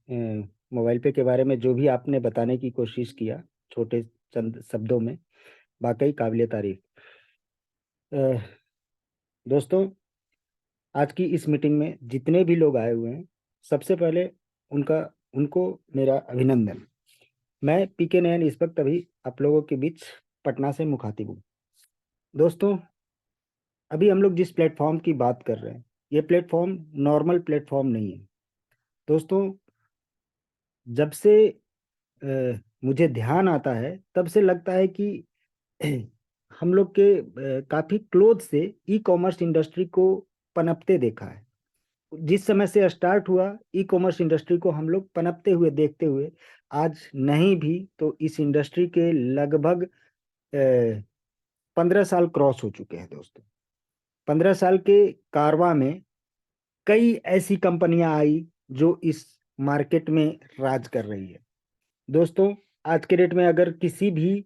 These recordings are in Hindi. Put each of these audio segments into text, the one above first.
मोबाइल पे के बारे में जो भी आपने बताने की कोशिश किया छोटे चंद शब्दों में, वाकई काबिले तारीफ। अ, दोस्तों, आज की इस मीटिंग में जितने भी लोग आए हुए हैं, सबसे पहले उनका उनको मेरा अभिनंदन। मैं पीके नयन इस वक्त अभी आप लोगों के बीच पटना से मुखातिब हूँ। दोस्तों, अभी हम लोग जिस प्लेटफॉर्म की बात कर रहे हैं, ये प्लेटफॉर्म नॉर्मल प्लेटफॉर्म नहीं है। दोस्तों, जब से मुझे ध्यान आता है तब से लगता है कि हम लोग के काफी क्लोज से ई कॉमर्स इंडस्ट्री को पनपते देखा है। जिस समय से स्टार्ट हुआ, ई कॉमर्स इंडस्ट्री को हम लोग पनपते हुए देखते हुए आज नहीं भी तो इस इंडस्ट्री के लगभग 15 साल क्रॉस हो चुके हैं। दोस्तों, 15 साल के कारवां में कई ऐसी कंपनियां आई जो इस मार्केट में राज कर रही है। दोस्तों, आज के डेट में अगर किसी भी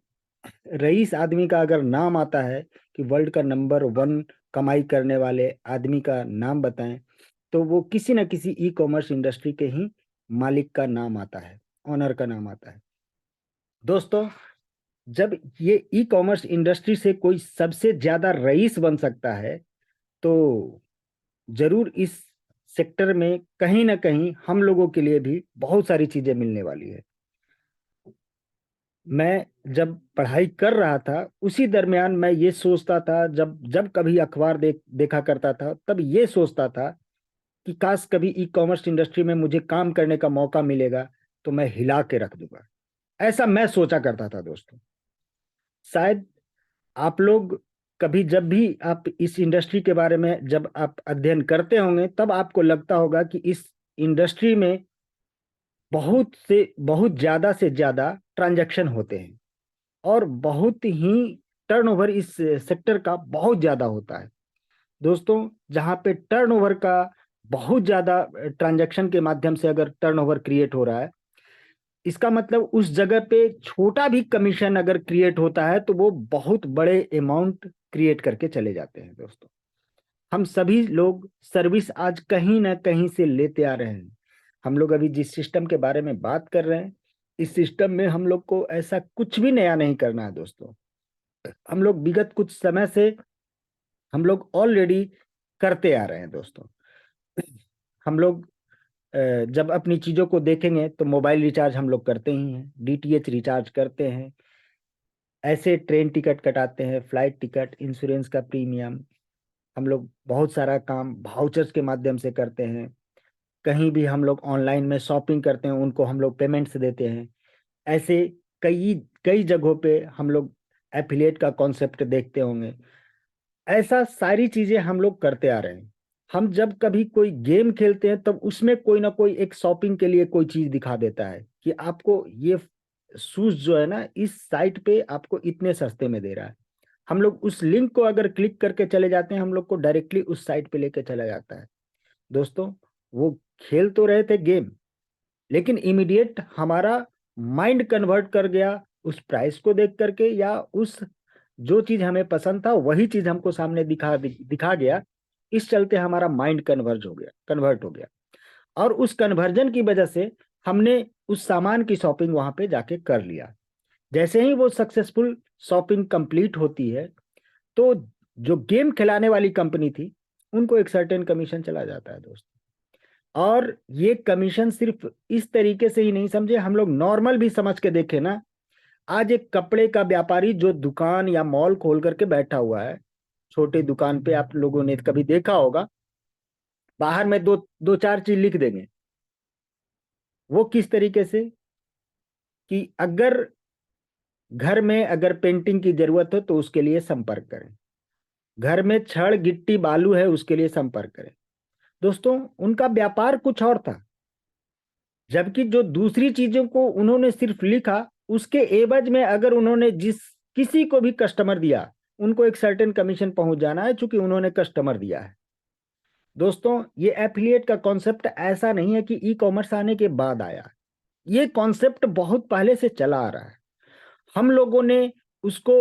रईस आदमी का अगर नाम आता है कि वर्ल्ड का नंबर 1 कमाई करने वाले आदमी का नाम बताएं, तो वो किसी न किसी ई कॉमर्स इंडस्ट्री के ही मालिक का नाम आता है, ऑनर का नाम आता है। दोस्तों, जब ये ई कॉमर्स इंडस्ट्री से कोई सबसे ज्यादा रईस बन सकता है, तो जरूर इस सेक्टर में कहीं ना कहीं हम लोगों के लिए भी बहुत सारी चीजें मिलने वाली है। मैं जब पढ़ाई कर रहा था उसी दरमियान मैं ये सोचता था, जब जब कभी अखबार देखा करता था, तब ये सोचता था कि काश कभी ई कॉमर्स इंडस्ट्री में मुझे काम करने का मौका मिलेगा तो मैं हिला के रख दूंगा। ऐसा मैं सोचा करता था। दोस्तों, शायद आप लोग कभी जब भी आप इस इंडस्ट्री के बारे में जब आप अध्ययन करते होंगे, तब आपको लगता होगा कि इस इंडस्ट्री में बहुत ज्यादा से ज्यादा ट्रांजैक्शन होते हैं और बहुत ही टर्नओवर इस सेक्टर का बहुत ज्यादा होता है। दोस्तों, जहां पे टर्नओवर का बहुत ज्यादा ट्रांजैक्शन के माध्यम से अगर टर्नओवर क्रिएट हो रहा है, इसका मतलब उस जगह पे छोटा भी कमीशन अगर क्रिएट होता है तो वो बहुत बड़े अमाउंट क्रिएट करके चले जाते हैं। दोस्तों, हम सभी लोग सर्विस आज कहीं ना कहीं से लेते आ रहे हैं। हम लोग अभी जिस सिस्टम के बारे में बात कर रहे हैं, इस सिस्टम में हम लोग को ऐसा कुछ भी नया नहीं करना है। दोस्तों, हम लोग विगत कुछ समय से हम लोग ऑलरेडी करते आ रहे हैं। दोस्तों, हम लोग जब अपनी चीजों को देखेंगे तो मोबाइल रिचार्ज हम लोग करते ही हैं, डीटीएच रिचार्ज करते हैं, ऐसे ट्रेन टिकट कटाते हैं, फ्लाइट टिकट, इंश्योरेंस का प्रीमियम। हम लोग बहुत सारा काम वाउचर्स के माध्यम से करते हैं। कहीं भी हम लोग ऑनलाइन में शॉपिंग करते हैं, उनको हम लोग पेमेंट्स देते हैं। ऐसे कई कई जगहों पे हम लोग एफिलिएट का कॉन्सेप्ट देखते होंगे। ऐसा सारी चीजें हम लोग करते आ रहे हैं। हम जब कभी कोई गेम खेलते हैं तब उसमें कोई ना कोई एक शॉपिंग के लिए कोई चीज दिखा देता है कि आपको ये शूज जो है ना, इस साइट पे आपको इतने सस्ते में दे रहा है। हम लोग उस लिंक को अगर क्लिक करके चले जाते हैं, हम लोग को डायरेक्टली उस साइट पे लेके चला जाता है। दोस्तों, वो खेल तो रहे थे गेम, लेकिन इमीडिएट हमारा माइंड कन्वर्ट कर गया उस प्राइस को देख करके, या उस जो चीज हमें पसंद था वही चीज हमको सामने दिखा गया। इस चलते हमारा माइंड कन्वर्ट हो गया, और उस कन्वर्जन की वजह से हमने उस सामान की शॉपिंग वहां पे जाके कर लिया। जैसे ही वो सक्सेसफुल शॉपिंग कंप्लीट होती है, तो जो गेम खिलाने वाली कंपनी थी उनको एक सर्टेन कमीशन चला जाता है। दोस्त, और ये कमीशन सिर्फ इस तरीके से ही नहीं समझे, हम लोग नॉर्मल भी समझ के देखे ना। आज एक कपड़े का व्यापारी जो दुकान या मॉल खोल करके बैठा हुआ है, छोटे दुकान पे आप लोगों ने कभी देखा होगा, बाहर में दो दो चार चीज लिख देंगे। वो किस तरीके से कि अगर घर में अगर पेंटिंग की जरूरत हो तो उसके लिए संपर्क करें, घर में छड़ गिट्टी बालू है उसके लिए संपर्क करें। दोस्तों, उनका व्यापार कुछ और था, जबकि जो दूसरी चीजों को उन्होंने सिर्फ लिखा, उसके एवज में अगर उन्होंने जिस किसी को भी कस्टमर दिया, उनको एक सर्टेन कमीशन पहुंच जाना है, चूंकि उन्होंने कस्टमर दिया है। दोस्तों, ये एफिलिएट का कॉन्सेप्ट ऐसा नहीं है कि ई कॉमर्स आने के बाद आया। ये कॉन्सेप्ट बहुत पहले से चला आ रहा है। हम लोगों ने उसको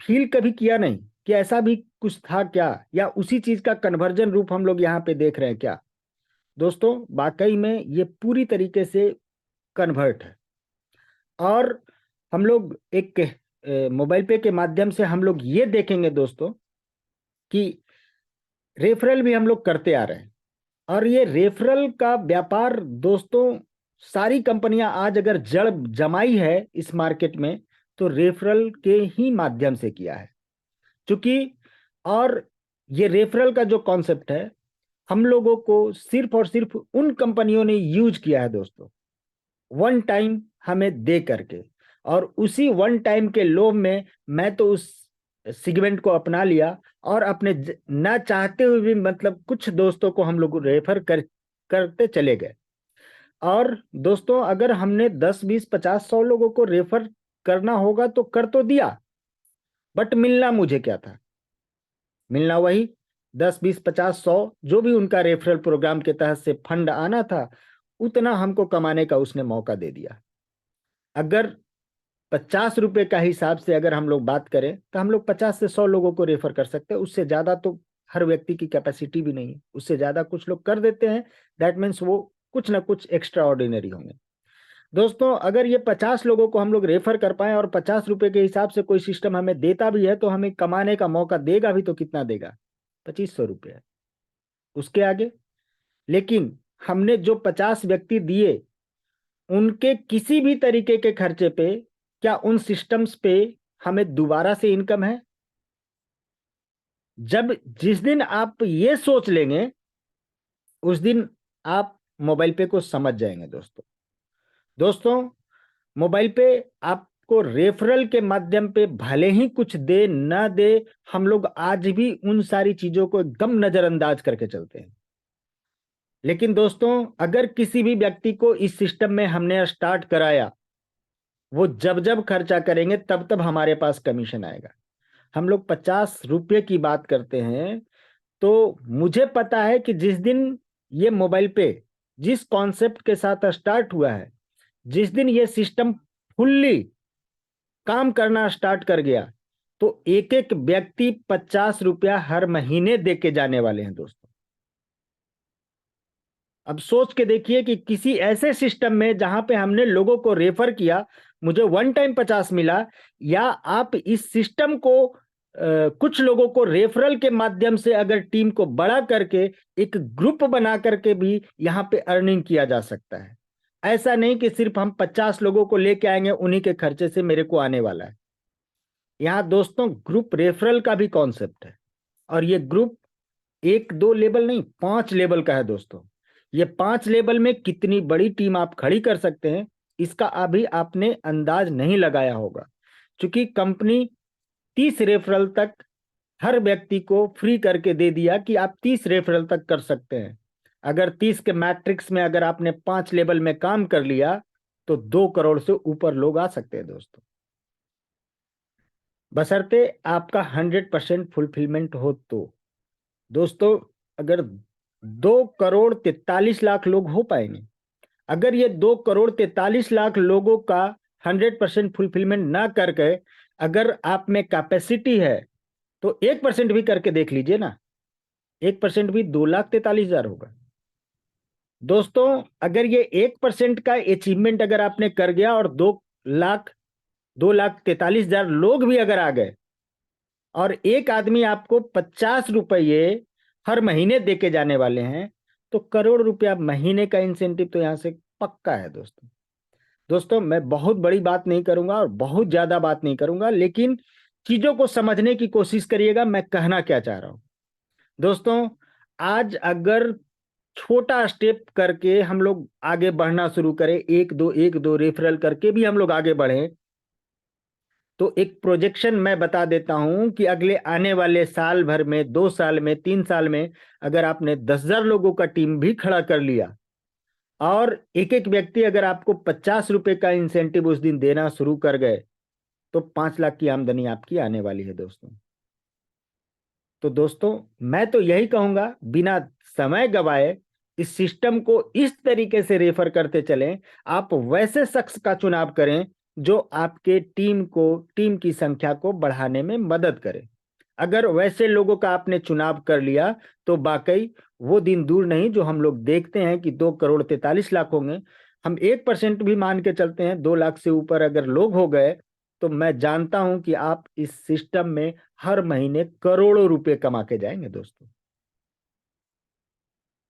फील कभी किया नहीं कि ऐसा भी कुछ था क्या, या उसी चीज का कन्वर्जन रूप हम लोग यहाँ पे देख रहे हैं क्या। दोस्तों वाकई में ये पूरी तरीके से कन्वर्ट है। और हम लोग एक मोबाइल पे के माध्यम से हम लोग ये देखेंगे दोस्तों कि रेफरल भी हम लोग करते आ रहे हैं। और ये रेफरल का व्यापार दोस्तों, सारी कंपनियां आज अगर जड़ जमाई है इस मार्केट में, तो रेफरल के ही माध्यम से किया है। क्योंकि और ये रेफरल का जो कॉन्सेप्ट है, हम लोगों को सिर्फ और सिर्फ उन कंपनियों ने यूज किया है दोस्तों, वन टाइम हमें दे करके। और उसी वन टाइम के लोभ में मैं तो उस सेगमेंट को अपना लिया और अपने ना चाहते हुए भी मतलब कुछ दोस्तों को हम लोग रेफर करते चले गए। और दोस्तों अगर हमने 10 20 50 100 लोगों को रेफर करना होगा तो कर तो दिया, बट मिलना मुझे क्या था? मिलना वही 10 20 50 100 जो भी उनका रेफरल प्रोग्राम के तहत से फंड आना था, उतना हमको कमाने का उसने मौका दे दिया। अगर 50 रुपए का हिसाब से अगर हम लोग बात करें तो हम लोग 50 से 100 लोगों को रेफर कर सकते हैं। उससे ज्यादा तो हर व्यक्ति की कैपेसिटी भी नहीं है, उससे ज्यादा कुछ लोग कर देते हैं। दैट मीन्स वो कुछ ना कुछ एक्स्ट्रा ऑर्डिनरी होंगे। दोस्तों अगर ये 50 लोगों को हम लोग रेफर कर पाए और 50 रुपए के हिसाब से कोई सिस्टम हमें देता भी है, तो हमें कमाने का मौका देगा भी तो कितना देगा? 2500 रुपये। उसके आगे लेकिन हमने जो 50 व्यक्ति दिए, उनके किसी भी तरीके के खर्चे पे क्या उन सिस्टम्स पे हमें दोबारा से इनकम है? जब जिस दिन आप ये सोच लेंगे, उस दिन आप मोबाइल पे को समझ जाएंगे दोस्तों। दोस्तों मोबाइल पे आपको रेफरल के माध्यम पे भले ही कुछ दे ना दे, हम लोग आज भी उन सारी चीजों को एकदम नजरअंदाज करके चलते हैं। लेकिन दोस्तों अगर किसी भी व्यक्ति को इस सिस्टम में हमने स्टार्ट कराया, वो जब जब खर्चा करेंगे तब तब हमारे पास कमीशन आएगा। हम लोग 50 रुपये की बात करते हैं, तो मुझे पता है कि जिस दिन ये मोबाइल पे जिस कॉन्सेप्ट के साथ स्टार्ट हुआ है, जिस दिन ये सिस्टम फुल्ली काम करना स्टार्ट कर गया, तो एक एक व्यक्ति 50 रुपया हर महीने दे के जाने वाले हैं दोस्तों। अब सोच के देखिए कि किसी ऐसे सिस्टम में जहां पे हमने लोगों को रेफर किया, मुझे वन टाइम 50 मिला, या आप इस सिस्टम को कुछ लोगों को रेफरल के माध्यम से अगर टीम को बड़ा करके एक ग्रुप बना करके भी यहां पे अर्निंग किया जा सकता है। ऐसा नहीं कि सिर्फ हम 50 लोगों को लेके आएंगे, उन्हीं के खर्चे से मेरे को आने वाला है। यहाँ दोस्तों ग्रुप रेफरल का भी कॉन्सेप्ट है, और ये ग्रुप एक दो लेवल नहीं, 5 लेवल का है दोस्तों। ये 5 लेवल में कितनी बड़ी टीम आप खड़ी कर सकते हैं, इसका अभी आपने अंदाज नहीं लगाया होगा। क्योंकि कंपनी 30 रेफरल तक हर व्यक्ति को फ्री करके दे दिया कि आप 30 रेफरल तक कर सकते हैं। अगर 30 के मैट्रिक्स में अगर आपने 5 लेवल में काम कर लिया, तो 2 करोड़ से ऊपर लोग आ सकते हैं दोस्तों, बशर्ते आपका 100% फुलफिलमेंट हो। तो दोस्तों अगर 2 करोड़ 43 लाख लोग हो पाएंगे, अगर ये 2 करोड़ 43 लाख लोगों का 100% फुलफिलमेंट ना करके अगर आप में कैपेसिटी है, तो 1% भी करके देख लीजिए ना। 1% भी 2,43,000 होगा दोस्तों। अगर ये 1% का अचीवमेंट अगर आपने कर गया और 2,43,000 लोग भी अगर आ गए, और एक आदमी आपको 50 रुपये हर महीने देके जाने वाले हैं, तो करोड़ रुपया महीने का इंसेंटिव तो यहां से पक्का है दोस्तों। दोस्तों मैं बहुत बड़ी बात नहीं करूंगा और बहुत ज्यादा बात नहीं करूंगा, लेकिन चीजों को समझने की कोशिश करिएगा मैं कहना क्या चाह रहा हूं। दोस्तों आज अगर छोटा स्टेप करके हम लोग आगे बढ़ना शुरू करें, एक दो रेफरल करके भी हम लोग आगे बढ़े, तो एक प्रोजेक्शन मैं बता देता हूं कि अगले आने वाले साल भर में, 2 साल में, 3 साल में, अगर आपने 10,000 लोगों का टीम भी खड़ा कर लिया, और एक एक व्यक्ति अगर आपको 50 रुपए का इंसेंटिव उस दिन देना शुरू कर गए, तो 5 लाख की आमदनी आपकी आने वाली है दोस्तों। तो दोस्तों मैं तो यही कहूंगा, बिना समय गवाए इस सिस्टम को इस तरीके से रेफर करते चलें। आप वैसे शख्स का चुनाव करें जो आपके टीम की संख्या को बढ़ाने में मदद करे। अगर वैसे लोगों का आपने चुनाव कर लिया, तो वाकई वो दिन दूर नहीं जो हम लोग देखते हैं कि 2,43,00,000 होंगे। हम 1% भी मान के चलते हैं, 2 लाख से ऊपर अगर लोग हो गए, तो मैं जानता हूं कि आप इस सिस्टम में हर महीने करोड़ों रुपए कमा के जाएंगे दोस्तों।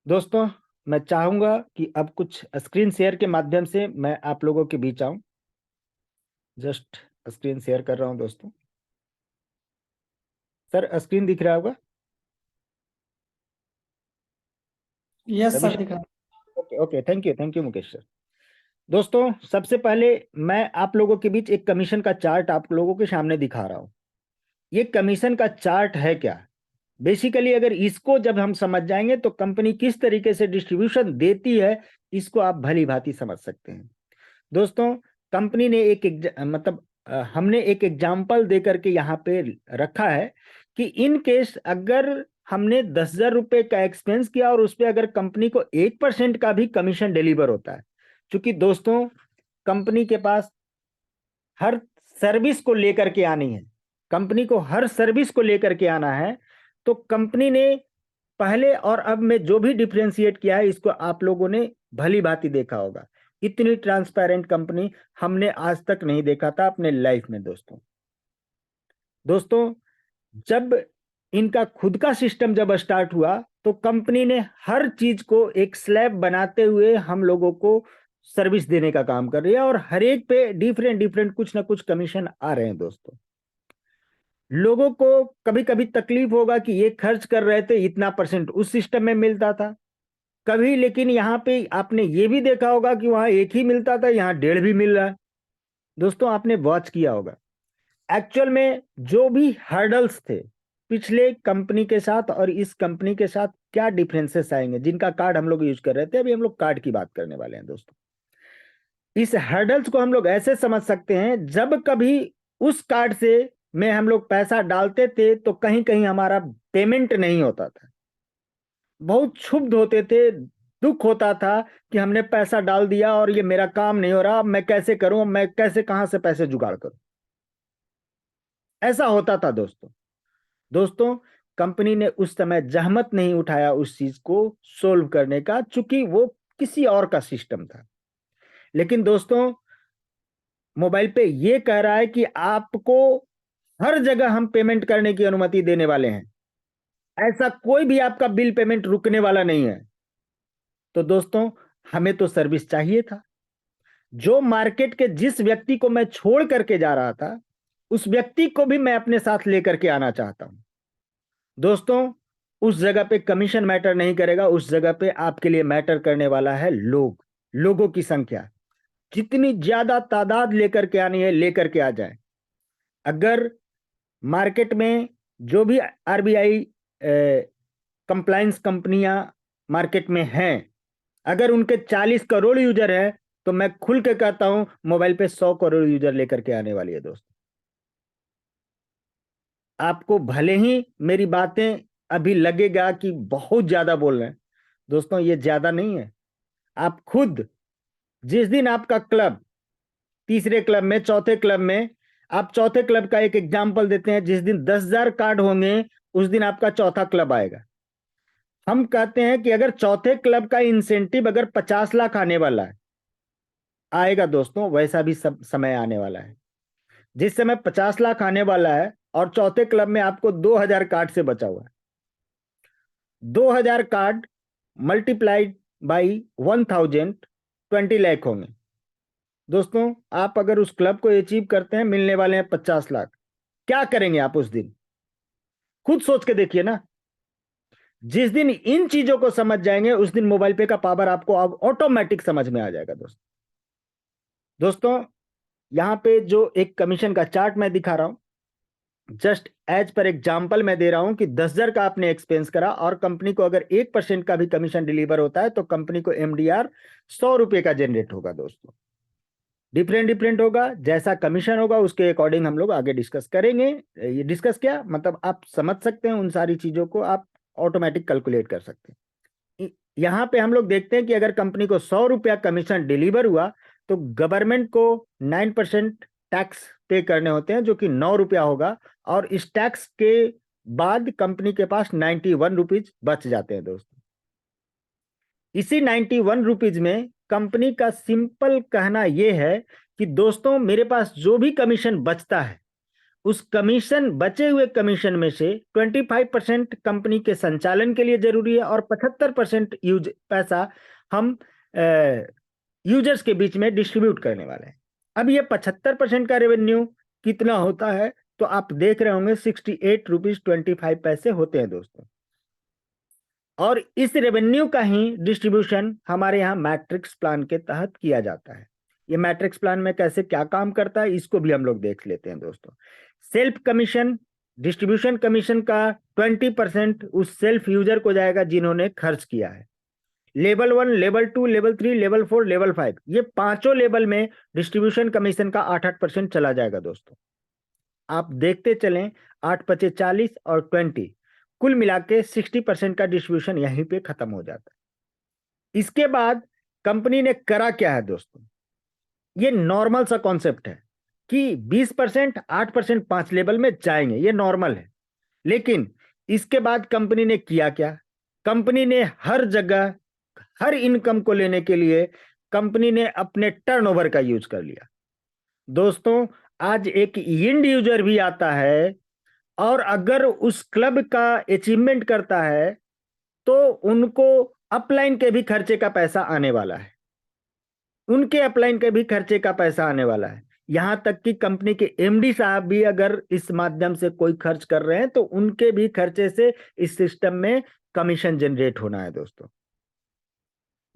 दोस्तों, मैं चाहूंगा कि अब कुछ स्क्रीन शेयर के माध्यम से मैं आप लोगों के बीच आऊं। जस्ट स्क्रीन शेयर कर रहा हूं दोस्तों। सर, स्क्रीन दिख रहा होगा? Yes Ravi sir, sir? दिख रहा okay okay, thank you Mukesh sir. दोस्तों, सबसे पहले मैं आप लोगों के बीच एक कमीशन का चार्ट आप लोगों के सामने दिखा रहा हूं। ये कमीशन का चार्ट है क्या? बेसिकली अगर इसको जब हम समझ जाएंगे तो कंपनी किस तरीके से डिस्ट्रीब्यूशन देती है, इसको आप भली भांति समझ सकते हैं। दोस्तों, कंपनी ने मतलब हमने एक एग्जाम्पल दे करके यहाँ पे रखा है कि इन केस अगर हमने 10,000 रुपए का एक्सपेंस किया और उस पर अगर कंपनी को 1% का भी कमीशन डिलीवर होता है, क्योंकि दोस्तों कंपनी के पास हर सर्विस को लेकर के आनी है, कंपनी को हर सर्विस को लेकर के आना है, तो कंपनी ने पहले और अब में जो भी डिफरेंशिएट किया है, इसको आप लोगों ने भली भांति देखा होगा। इतनी ट्रांसपेरेंट कंपनी हमने आज तक नहीं देखा था अपने लाइफ में दोस्तों। दोस्तों, जब इनका खुद का सिस्टम जब स्टार्ट हुआ, तो कंपनी ने हर चीज को एक स्लैब बनाते हुए हम लोगों को सर्विस देने का काम कर रही है, और हर एक पे डिफरेंट डिफरेंट कुछ ना कुछ कमीशन आ रहे हैं दोस्तों। लोगों को कभी कभी तकलीफ होगा कि ये खर्च कर रहे थे, इतना परसेंट उस सिस्टम में मिलता था कभी, लेकिन यहाँ पे आपने ये भी देखा होगा कि वहां एक ही मिलता था, यहाँ 1.5 भी मिल रहा है। दोस्तों, आपने वॉच किया होगा एक्चुअल में जो भी हर्डल्स थे पिछले कंपनी के साथ और इस कंपनी के साथ, क्या डिफरेंसेस आएंगे, जिनका कार्ड हम लोग यूज कर रहे थे। अभी हम लोग कार्ड की बात करने वाले हैं दोस्तों। इस हर्डल्स को हम लोग ऐसे समझ सकते हैं, जब कभी उस कार्ड से में हम लोग पैसा डालते थे तो कहीं कहीं हमारा पेमेंट नहीं होता था, बहुत क्षुब्ध होते थे, दुख होता था कि हमने पैसा डाल दिया और ये मेरा काम नहीं हो रहा, मैं कैसे करूं, मैं कैसे कहां से पैसे जुगाड़ करूं। ऐसा होता था दोस्तों। दोस्तों, कंपनी ने उस समय जहमत नहीं उठाया उस चीज को सोल्व करने का, चूंकि वो किसी और का सिस्टम था। लेकिन दोस्तों, मोबाइल पे ये कह रहा है कि आपको हर जगह हम पेमेंट करने की अनुमति देने वाले हैं, ऐसा कोई भी आपका बिल पेमेंट रुकने वाला नहीं है। तो दोस्तों, हमें तो सर्विस चाहिए था। जो मार्केट के जिस व्यक्ति को मैं छोड़ करके जा रहा था, उस व्यक्ति को भी मैं अपने साथ लेकर के आना चाहता हूं दोस्तों। उस जगह पे कमीशन मैटर नहीं करेगा, उस जगह पे आपके लिए मैटर करने वाला है लोग, लोगों की संख्या। जितनी ज्यादा तादाद लेकर के आनी है लेकर के आ जाए। अगर मार्केट में जो भी आरबीआई कंप्लायंस कंपनियां मार्केट में हैं, अगर उनके 40 करोड़ यूजर हैं, तो मैं खुल के कहता हूं मोबाइल पे 100 करोड़ यूजर लेकर के आने वाली है दोस्त। आपको भले ही मेरी बातें अभी लगेगा कि बहुत ज्यादा बोल रहे हैं, दोस्तों ये ज्यादा नहीं है। आप खुद जिस दिन आपका क्लब, तीसरे क्लब में, चौथे क्लब में, आप चौथे क्लब का एक एग्जाम्पल देते हैं, जिस दिन 10,000 कार्ड होंगे उस दिन आपका चौथा क्लब आएगा। हम कहते हैं कि अगर चौथे क्लब का इंसेंटिव अगर 50 लाख आने वाला है, आएगा दोस्तों, वैसा भी सब समय आने वाला है। जिस समय 50 लाख आने वाला है और चौथे क्लब में आपको 2,000 कार्ड से बचा हुआ है, 2,000 कार्ड मल्टीप्लाइड बाई 1,000, 20 लाख होंगे दोस्तों। आप अगर उस क्लब को अचीव करते हैं, मिलने वाले हैं 50 लाख। क्या करेंगे आप उस दिन? खुद सोच के देखिए ना। जिस दिन इन चीजों को समझ जाएंगे, उस दिन मोबाइल पे का पावर आपको अब ऑटोमेटिक समझ में आ जाएगा दोस्तों। दोस्तों, यहां पे जो एक कमीशन का चार्ट मैं दिखा रहा हूं, जस्ट एज पर एग्जाम्पल मैं दे रहा हूं कि 10,000 का आपने एक्सपेंस करा और कंपनी को अगर 1% का भी कमीशन डिलीवर होता है, तो कंपनी को एमडीआर 100 रुपए का जनरेट होगा दोस्तों। डिफरेंट डिफरेंट होगा, जैसा कमीशन होगा उसके अकॉर्डिंग हम लोग आगे डिस्कस करेंगे। ये डिस्कस क्या मतलब, आप समझ सकते हैं, उन सारी चीजों को आप ऑटोमेटिक कैलकुलेट कर सकते हैं। यहां पे हम लोग देखते हैं कि अगर कंपनी को 100 रुपया कमीशन डिलीवर हुआ, तो गवर्नमेंट को 9% टैक्स पे करने होते हैं, जो कि 9 रुपया होगा, और इस टैक्स के बाद कंपनी के पास 91 रुपीज बच जाते हैं दोस्तों। इसी 91 रुपीज में कंपनी का सिंपल कहना यह है कि दोस्तों मेरे पास जो भी कमीशन बचता है, उस कमीशन बचे हुए कमीशन में से 25% कंपनी के संचालन के लिए जरूरी है और 75% यूज पैसा हम यूजर्स के बीच में डिस्ट्रीब्यूट करने वाले हैं। अब ये 75% का रेवेन्यू कितना होता है, तो आप देख रहे होंगे 68 रुपीज 25 पैसे होते हैं दोस्तों। और इस रेवेन्यू का ही डिस्ट्रीब्यूशन हमारे यहाँ मैट्रिक्स प्लान के तहत किया जाता है। ये मैट्रिक्स प्लान में कैसे क्या काम करता है इसको भी हम लोग देख लेते हैं दोस्तों। सेल्फ कमीशन, डिस्ट्रीब्यूशन कमीशन का 20% उस सेल्फ यूजर को जाएगा जिन्होंने खर्च किया है। Level 1, level 2, level 3, level 4, level 5, ये पांचों लेवल में डिस्ट्रीब्यूशन कमीशन का 8-8% चला जाएगा दोस्तों। आप देखते चलें, 8×5=40 और 20, कुल मिला के 60% का डिस्ट्रीब्यूशन यहीं पे खत्म हो जाता है। इसके बाद कंपनी ने करा क्या है दोस्तों, ये नॉर्मल सा कॉन्सेप्ट है कि 20%, 8% 5 लेवल में जाएंगे, ये नॉर्मल है। लेकिन इसके बाद कंपनी ने किया क्या, कंपनी ने हर जगह हर इनकम को लेने के लिए कंपनी ने अपने टर्नओवर का यूज कर लिया। दोस्तों आज एक इंड यूजर भी आता है और अगर उस क्लब का अचीवमेंट करता है तो उनको अपलाइन के भी खर्चे का पैसा आने वाला है, उनके अपलाइन के भी खर्चे का पैसा आने वाला है। यहां तक कि कंपनी के एमडी साहब भी अगर इस माध्यम से कोई खर्च कर रहे हैं तो उनके भी खर्चे से इस सिस्टम में कमीशन जनरेट होना है दोस्तों।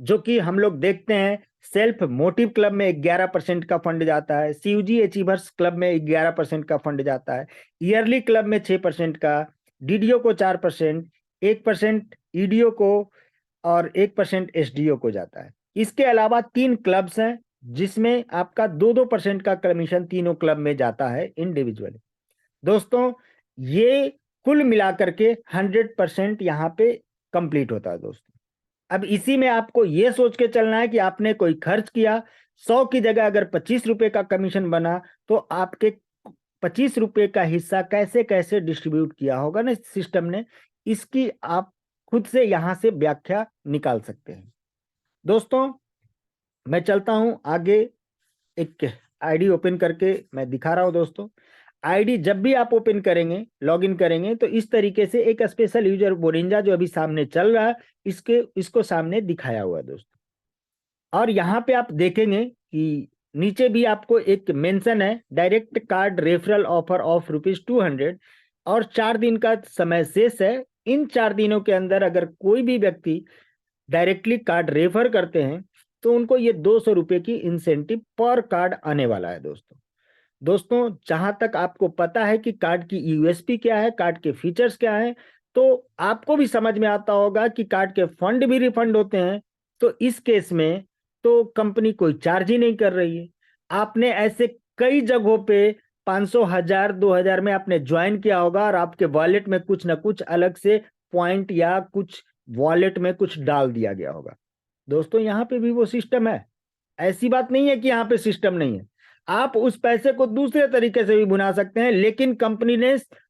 जो कि हम लोग देखते हैं सेल्फ मोटिव क्लब में 11% का फंड जाता है, सीयूजी अचीवर्स क्लब में 11% का फंड जाता है, ईयरली क्लब में 6% का, डीडीओ को 4%, 1% ईडीओ को और 1% एसडीओ को जाता है। इसके अलावा 3 क्लब्स हैं जिसमें आपका 2-2% का कमीशन तीनों क्लब में जाता है इंडिविजुअली। दोस्तों ये कुल मिलाकर के 100% यहाँ पे कंप्लीट होता है दोस्तों। अब इसी में आपको यह सोच के चलना है कि आपने कोई खर्च किया, 100 की जगह अगर 25 रुपए का कमीशन बना तो आपके 25 रुपए का हिस्सा कैसे कैसे डिस्ट्रीब्यूट किया होगा ना सिस्टम ने, इसकी आप खुद से यहां से व्याख्या निकाल सकते हैं। दोस्तों मैं चलता हूं आगे, एक आईडी ओपन करके मैं दिखा रहा हूं दोस्तों। आईडी जब भी आप ओपन करेंगे, लॉगिन करेंगे, तो इस तरीके से एक स्पेशल यूजर बोरिंजा जो अभी सामने चल रहा है इसको सामने दिखाया हुआ है दोस्तों। और यहाँ पे आप देखेंगे कि नीचे भी आपको एक मेंशन है, direct card referral offer of ₹200 और 4 दिन का समय शेष है। इन 4 दिनों के अंदर अगर कोई भी व्यक्ति डायरेक्टली कार्ड रेफर करते हैं तो उनको ये 200 रुपए की इंसेंटिव पर कार्ड आने वाला है दोस्तों। दोस्तों जहां तक आपको पता है कि कार्ड की यूएसपी क्या है, कार्ड के फीचर्स क्या हैं, तो आपको भी समझ में आता होगा कि कार्ड के फंड भी रिफंड होते हैं। तो इस केस में तो कंपनी कोई चार्ज ही नहीं कर रही है। आपने ऐसे कई जगहों पे 500, 1000, 2000 में आपने ज्वाइन किया होगा और आपके वॉलेट में कुछ ना कुछ अलग से पॉइंट या कुछ वॉलेट में कुछ डाल दिया गया होगा। दोस्तों यहाँ पे भी वो सिस्टम है, ऐसी बात नहीं है कि यहाँ पे सिस्टम नहीं है। आप उस पैसे को दूसरे तरीके से भी बुना सकते हैं, लेकिन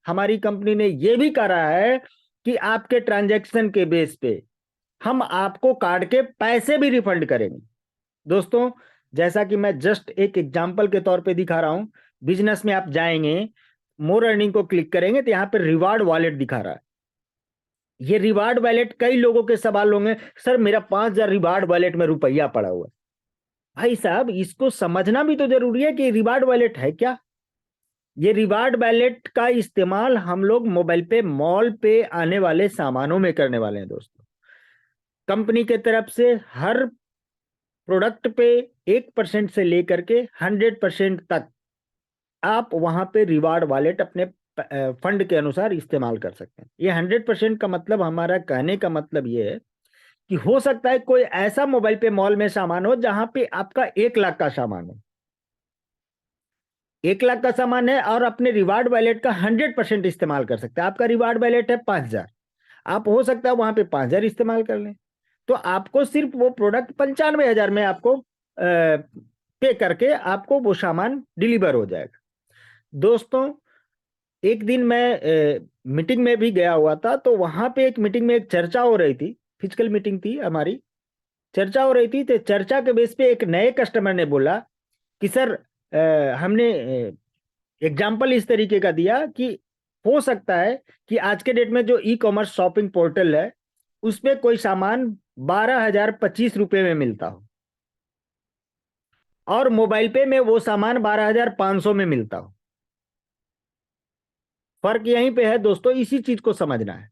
हमारी कंपनी ने यह भी करा है कि आपके ट्रांजैक्शन के बेस पे हम आपको कार्ड के पैसे भी रिफंड करेंगे। दोस्तों जैसा कि मैं जस्ट एक एग्जांपल के तौर पे दिखा रहा हूं, बिजनेस में आप जाएंगे, मोर अर्निंग को क्लिक करेंगे तो यहाँ पे रिवार्ड वॉलेट दिखा रहा है। ये रिवार्ड वॉलेट, कई लोगों के सवाल होंगे, सर मेरा 5000 रिवार्ड वॉलेट में रुपया पड़ा हुआ है। भाई साहब इसको समझना भी तो जरूरी है कि रिवार्ड वॉलेट है क्या। ये रिवार्ड वॉलेट का इस्तेमाल हम लोग मोबाइल पे मॉल पे आने वाले सामानों में करने वाले हैं दोस्तों। कंपनी के तरफ से हर प्रोडक्ट पे 1% से लेकर के 100% तक आप वहां पे रिवार्ड वॉलेट अपने फंड के अनुसार इस्तेमाल कर सकते हैं। ये 100% का मतलब, हमारा कहने का मतलब ये है कि हो सकता है कोई ऐसा मोबाइल पे मॉल में सामान हो जहां पे आपका 1 लाख का सामान है, 1 लाख का सामान है और अपने रिवार्ड वॉलेट का 100% इस्तेमाल कर सकते हैं। आपका रिवार्ड वॉलेट है 5000, आप हो सकता है वहां पे 5000 इस्तेमाल कर लें, तो आपको सिर्फ वो प्रोडक्ट 95,000 में आपको पे करके आपको वो सामान डिलीवर हो जाएगा। दोस्तों एक दिन मैं मीटिंग में भी गया हुआ था, तो वहां पे एक मीटिंग में एक चर्चा हो रही थी, फिजिकल मीटिंग थी हमारी, चर्चा हो रही थी, तो चर्चा के बेस पे एक नए कस्टमर ने बोला कि सर हमने एग्जाम्पल इस तरीके का दिया कि हो सकता है कि आज के डेट में जो ई कॉमर्स शॉपिंग पोर्टल है उसमें कोई सामान 12,025 रुपये में मिलता हो और मोबाइल पे में वो सामान 12,500 में मिलता हो। फर्क यहीं पे है दोस्तों, इसी चीज को समझना है।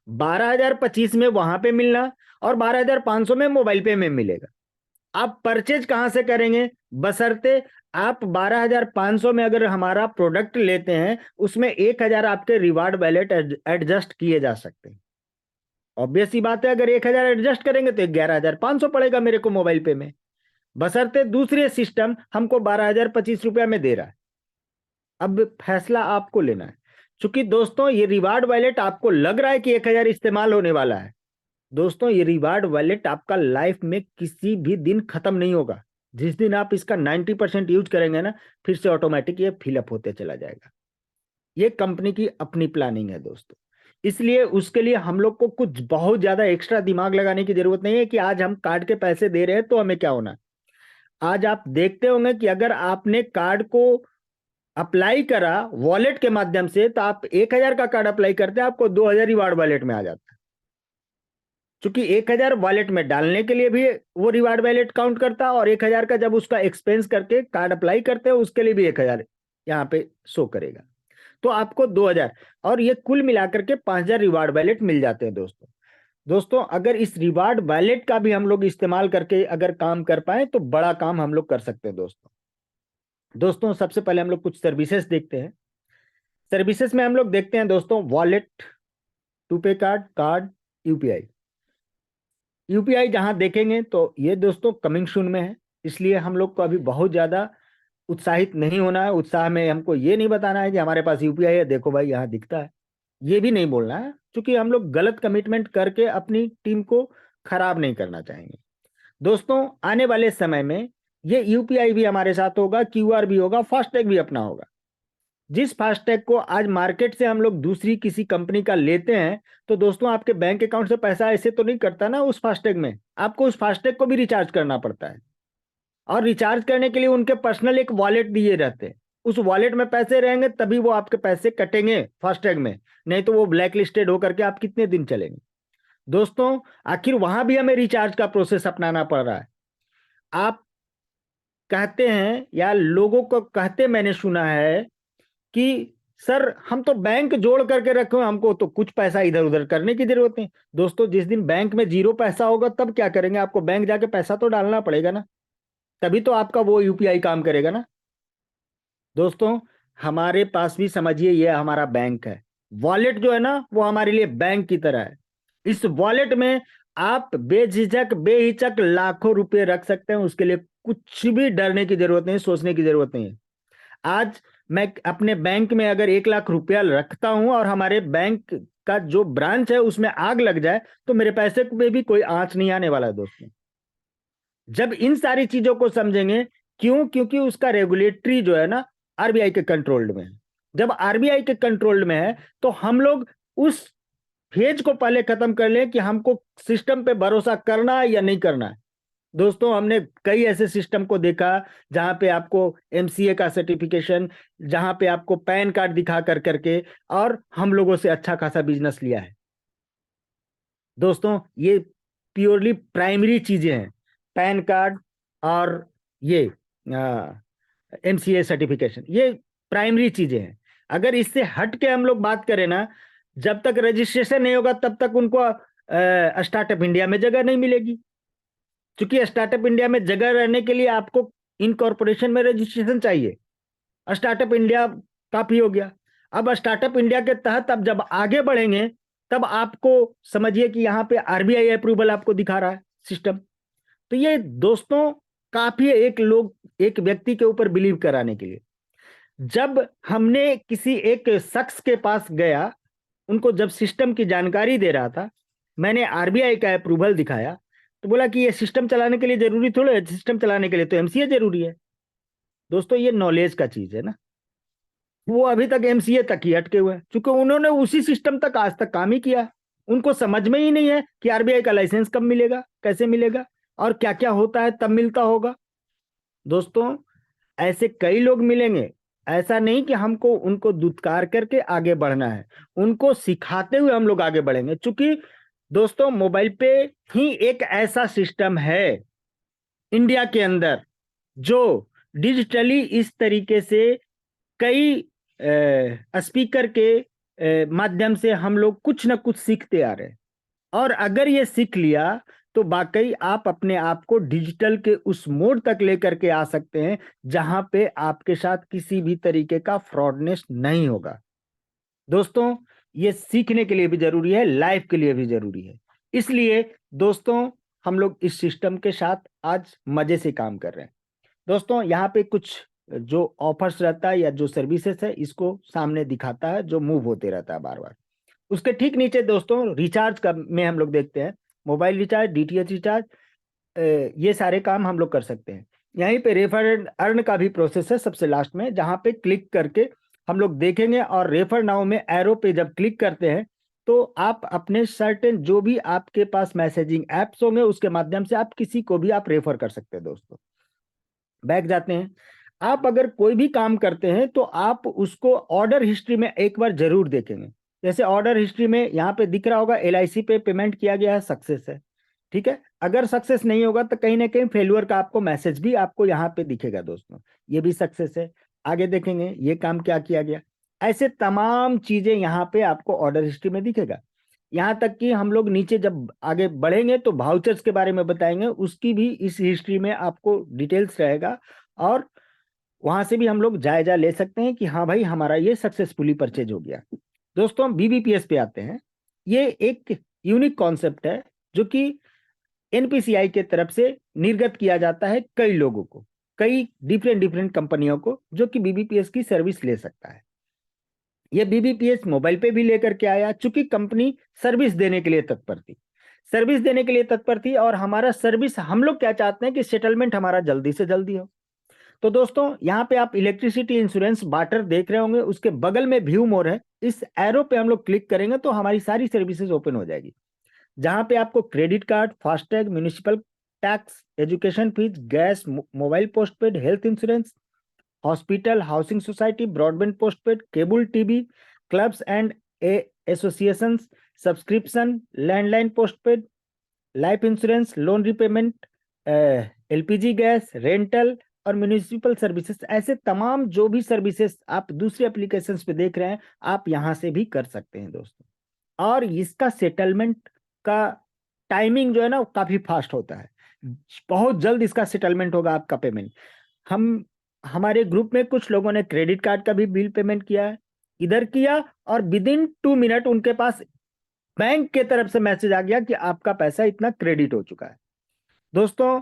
12,025 में वहां पे मिलना और 12,500 में मोबाइल पे में मिलेगा। आप परचेज कहां से करेंगे? बशर्ते आप 12,500 में अगर हमारा प्रोडक्ट लेते हैं उसमें 1,000 आपके रिवार्ड वैलेट एडजस्ट किए जा सकते हैं। ऑब्वियस सी बात है, अगर 1,000 एडजस्ट करेंगे तो 11,500 पड़ेगा मेरे को मोबाइल पे में, बशर्ते दूसरे सिस्टम हमको 12,025 रुपया में दे रहा है। अब फैसला आपको लेना है। क्योंकि दोस्तों ये रिवार्ड वैलेट आपको लग रहा है कि 1,000 इस्तेमाल होने वाला है, दोस्तों ये रिवार्ड वैलेट आपका लाइफ में किसी भी दिन खत्म नहीं होगा। जिस दिन आप इसका 90% यूज करेंगे ना, फिर से ऑटोमेटिक ये फिलअप होते चला जाएगा। ये कंपनी की अपनी प्लानिंग है दोस्तों, इसलिए उसके लिए हम लोग को कुछ बहुत ज्यादा एक्स्ट्रा दिमाग लगाने की जरूरत नहीं है कि आज हम कार्ड के पैसे दे रहे हैं तो हमें क्या होना है। आज आप देखते होंगे कि अगर आपने कार्ड को अप्लाई करा वॉलेट के माध्यम से, तो आप 1,000 का कार्ड अप्लाई करते हैं, आपको 2,000 रिवार्ड वॉलेट में आ जाता है। क्योंकि 1,000 वॉलेट में डालने के लिए भी वो रिवार्ड वैलेट काउंट करता है और 1,000 का जब उसका एक्सपेंस करके कार्ड अप्लाई करते हैं उसके लिए भी 1,000 यहाँ पे शो करेगा। तो आपको 2,000 और ये कुल मिलाकर के 5,000 रिवार्ड वैलेट मिल जाते हैं दोस्तों। दोस्तों अगर इस रिवार्ड वैलेट का भी हम लोग इस्तेमाल करके अगर काम कर पाए तो बड़ा काम हम लोग कर सकते हैं दोस्तों। दोस्तों सबसे पहले हम लोग कुछ सर्विसेज देखते हैं। सर्विसेज में हम लोग देखते हैं दोस्तों वॉलेट, टू पे कार्ड, कार्ड, यूपीआई। यूपीआई जहां देखेंगे तो ये दोस्तों कमिंग सून में है, इसलिए हम लोग को अभी बहुत ज्यादा उत्साहित नहीं होना है। उत्साह में हमको ये नहीं बताना है कि हमारे पास यूपीआई है, देखो भाई यहाँ दिखता है, ये भी नहीं बोलना है, क्योंकि हम लोग गलत कमिटमेंट करके अपनी टीम को खराब नहीं करना चाहेंगे। दोस्तों आने वाले समय में ये यूपीआई भी हमारे साथ होगा, क्यूआर भी होगा, फास्टैग भी अपना होगा। जिस फास्टैग को आज मार्केट से हम लोग दूसरी किसी कंपनी का लेते हैं, तो दोस्तों आपके बैंक अकाउंट से पैसा ऐसे तो नहीं करता ना उस फास्टैग में, आपको उस फास्टैग को भी रिचार्ज करना पड़ता है। और रिचार्ज करने के लिए उनके पर्सनल एक वॉलेट दिए रहते हैं, उस वॉलेट में पैसे रहेंगे तभी वो आपके पैसे कटेंगे फास्टैग में, नहीं तो वो ब्लैक लिस्टेड होकर के आप कितने दिन चलेंगे। दोस्तों आखिर वहां भी हमें रिचार्ज का प्रोसेस अपनाना पड़ रहा है। आप कहते हैं या लोगों को कहते मैंने सुना है कि सर हम तो बैंक जोड़ करके रखे हैं, हमको तो कुछ पैसा इधर उधर करने की जरूरत नहीं। दोस्तों जिस दिन बैंक में जीरो पैसा होगा तब क्या करेंगे? आपको बैंक जाके पैसा तो डालना पड़ेगा ना, तभी तो आपका वो यूपीआई काम करेगा ना। दोस्तों हमारे पास भी समझिए ये हमारा बैंक है, वॉलेट जो है ना वो हमारे लिए बैंक की तरह है। इस वॉलेट में आप बेझिझक बेहिचक लाखों रुपए रख सकते हैं, उसके लिए कुछ भी डरने की जरूरत नहीं, सोचने की जरूरत नहीं है। आज मैं अपने बैंक में अगर 1,00,000 रुपया रखता हूं और हमारे बैंक का जो ब्रांच है उसमें आग लग जाए तो मेरे पैसे में भी कोई आंच नहीं आने वाला है दोस्तों। जब इन सारी चीजों को समझेंगे, क्यों? क्योंकि उसका रेगुलेटरी जो है ना आरबीआई के कंट्रोल्ड में है। जब आरबीआई के कंट्रोल्ड में है तो हम लोग उस फेज को पहले खत्म कर लें कि हमको सिस्टम पे भरोसा करना है या नहीं करना है। दोस्तों हमने कई ऐसे सिस्टम को देखा जहां पे आपको एमसीए का सर्टिफिकेशन, जहां पे आपको पैन कार्ड दिखा कर करके, और हम लोगों से अच्छा खासा बिजनेस लिया है। दोस्तों ये प्योरली प्राइमरी चीजें हैं, पैन कार्ड और ये एमसीए सर्टिफिकेशन, ये प्राइमरी चीजें हैं। अगर इससे हट के हम लोग बात करें ना, जब तक रजिस्ट्रेशन नहीं होगा तब तक उनको स्टार्टअप इंडिया में जगह नहीं मिलेगी। क्योंकि स्टार्टअप इंडिया में जगह रहने के लिए आपको इनकॉर्पोरेशन में रजिस्ट्रेशन चाहिए। स्टार्टअप इंडिया काफी हो गया। अब स्टार्टअप इंडिया के तहत अब जब आगे बढ़ेंगे तब आपको समझिए कि यहाँ पे आरबीआई अप्रूवल आपको दिखा रहा है सिस्टम। तो ये दोस्तों काफी है एक व्यक्ति के ऊपर बिलीव कराने के लिए। जब हमने किसी एक शख्स के पास गया, उनको जब सिस्टम की जानकारी दे रहा था, मैंने आरबीआई का अप्रूवल दिखाया तो बोला कि ये सिस्टम चलाने के लिए जरूरी थोड़ा है, सिस्टम चलाने के लिए तो एमसीए जरूरी है। दोस्तों ये नॉलेज का चीज है ना, वो अभी तक एमसीए तक ही अटके हुए हैं, क्योंकि उन्होंने उसी सिस्टम तक आज तक काम ही किया। उनको समझ में ही नहीं है कि आरबीआई का लाइसेंस कब मिलेगा, कैसे मिलेगा, और क्या क्या होता है तब मिलता होगा। दोस्तों ऐसे कई लोग मिलेंगे, ऐसा नहीं कि हमको उनको दुत्कार करके आगे बढ़ना है, उनको सिखाते हुए हम लोग आगे बढ़ेंगे। चूंकि दोस्तों मोबाइल पे ही एक ऐसा सिस्टम है इंडिया के अंदर जो डिजिटली इस तरीके से कई स्पीकर के माध्यम से हम लोग कुछ ना कुछ सीखते आ रहे हैं। और अगर ये सीख लिया तो वाकई आप अपने आप को डिजिटल के उस मोड तक लेकर के आ सकते हैं जहां पे आपके साथ किसी भी तरीके का फ्रॉडनेस नहीं होगा। दोस्तों ये सीखने के लिए भी जरूरी है, लाइफ के लिए भी जरूरी है। इसलिए दोस्तों हम लोग इस सिस्टम के साथ आज मजे से काम कर रहे हैं। दोस्तों यहाँ पे कुछ जो ऑफर्स रहता है या जो सर्विसेज है इसको सामने दिखाता है, जो मूव होते रहता है बार बार। उसके ठीक नीचे दोस्तों रिचार्ज का में हम लोग देखते हैं, मोबाइल रिचार्ज, डीटीएच रिचार्ज, ये सारे काम हम लोग कर सकते हैं। यहीं पे रेफर एंड अर्न का भी प्रोसेस है सबसे लास्ट में, जहां पे क्लिक करके हम लोग देखेंगे और रेफर नाउ में एरो पे जब क्लिक करते हैं तो आप अपने सर्टेन जो भी आपके पास मैसेजिंग एप्स होंगे उसके माध्यम से आप किसी को भी आप रेफर कर सकते हैं। दोस्तों बैक जाते हैं, आप अगर कोई भी काम करते हैं तो आप उसको ऑर्डर हिस्ट्री में एक बार जरूर देखेंगे। जैसे ऑर्डर हिस्ट्री में यहाँ पे दिख रहा होगा एलआईसी पे पेमेंट किया गया है, सक्सेस है, ठीक है। अगर सक्सेस नहीं होगा तो कहीं ना कहीं फेल्यूर का आपको मैसेज भी आपको यहाँ पे दिखेगा। दोस्तों ये भी सक्सेस है, आगे देखेंगे ये काम क्या किया गया, ऐसे तमाम चीजें यहाँ पे आपको ऑर्डर हिस्ट्री में दिखेगा। यहाँ तक कि हम लोग नीचे जब आगे बढ़ेंगे तो भाउचर्स के बारे में बताएंगे, उसकी भी इस हिस्ट्री में आपको डिटेल्स रहेगा और वहां से भी हम लोग जायजा ले सकते हैं कि हाँ भाई हमारा ये सक्सेसफुली परचेज हो गया। दोस्तों बीबीपीएस पे आते हैं। ये एक यूनिक कॉन्सेप्ट है जो कि एनपीसीआई के तरफ से निर्गत किया जाता है कई लोगों को, कई डिफरेंट डिफरेंट कंपनियों को जो कि बीबीपीएस की सर्विस ले सकता है। ये बीबीपीएस मोबाइल पे भी लेकर के आया, चूंकि कंपनी सर्विस देने के लिए तत्पर थी, सर्विस देने के लिए तत्पर थी। और हमारा सर्विस हम लोग क्या चाहते हैं कि सेटलमेंट हमारा जल्दी से जल्दी हो। तो दोस्तों यहाँ पे आप इलेक्ट्रिसिटी इंश्योरेंस वाटर देख रहे होंगे, उसके बगल में व्यू मोर है, इस एरो पे हम लोग क्लिक करेंगे तो हमारी सारी सर्विसेज ओपन हो जाएगी, जहां पे आपको credit card, FASTag, municipal tax, education fees, gas, mobile postpaid, health insurance, hospital, housing society, broadband postpaid, cable TV, clubs and associations, subscription, landline postpaid, life insurance, loan repayment, LPG gas, rental और म्यूनिसिपल सर्विसेज, ऐसे तमाम जो भी सर्विसेज आप दूसरे एप्लीकेशंस पे देख रहे हैं आप यहां से भी कर सकते हैं। दोस्तों और इसका सेटलमेंट का टाइमिंग जो है ना काफी फास्ट होता है, बहुत जल्द इसका सेटलमेंट होगा आपका पेमेंट। हम हमारे ग्रुप में कुछ लोगों ने क्रेडिट कार्ड का भी बिल पेमेंट किया है, इधर किया और विद इन 2 मिनट उनके पास बैंक के तरफ से मैसेज आ गया कि आपका पैसा इतना क्रेडिट हो चुका है। दोस्तों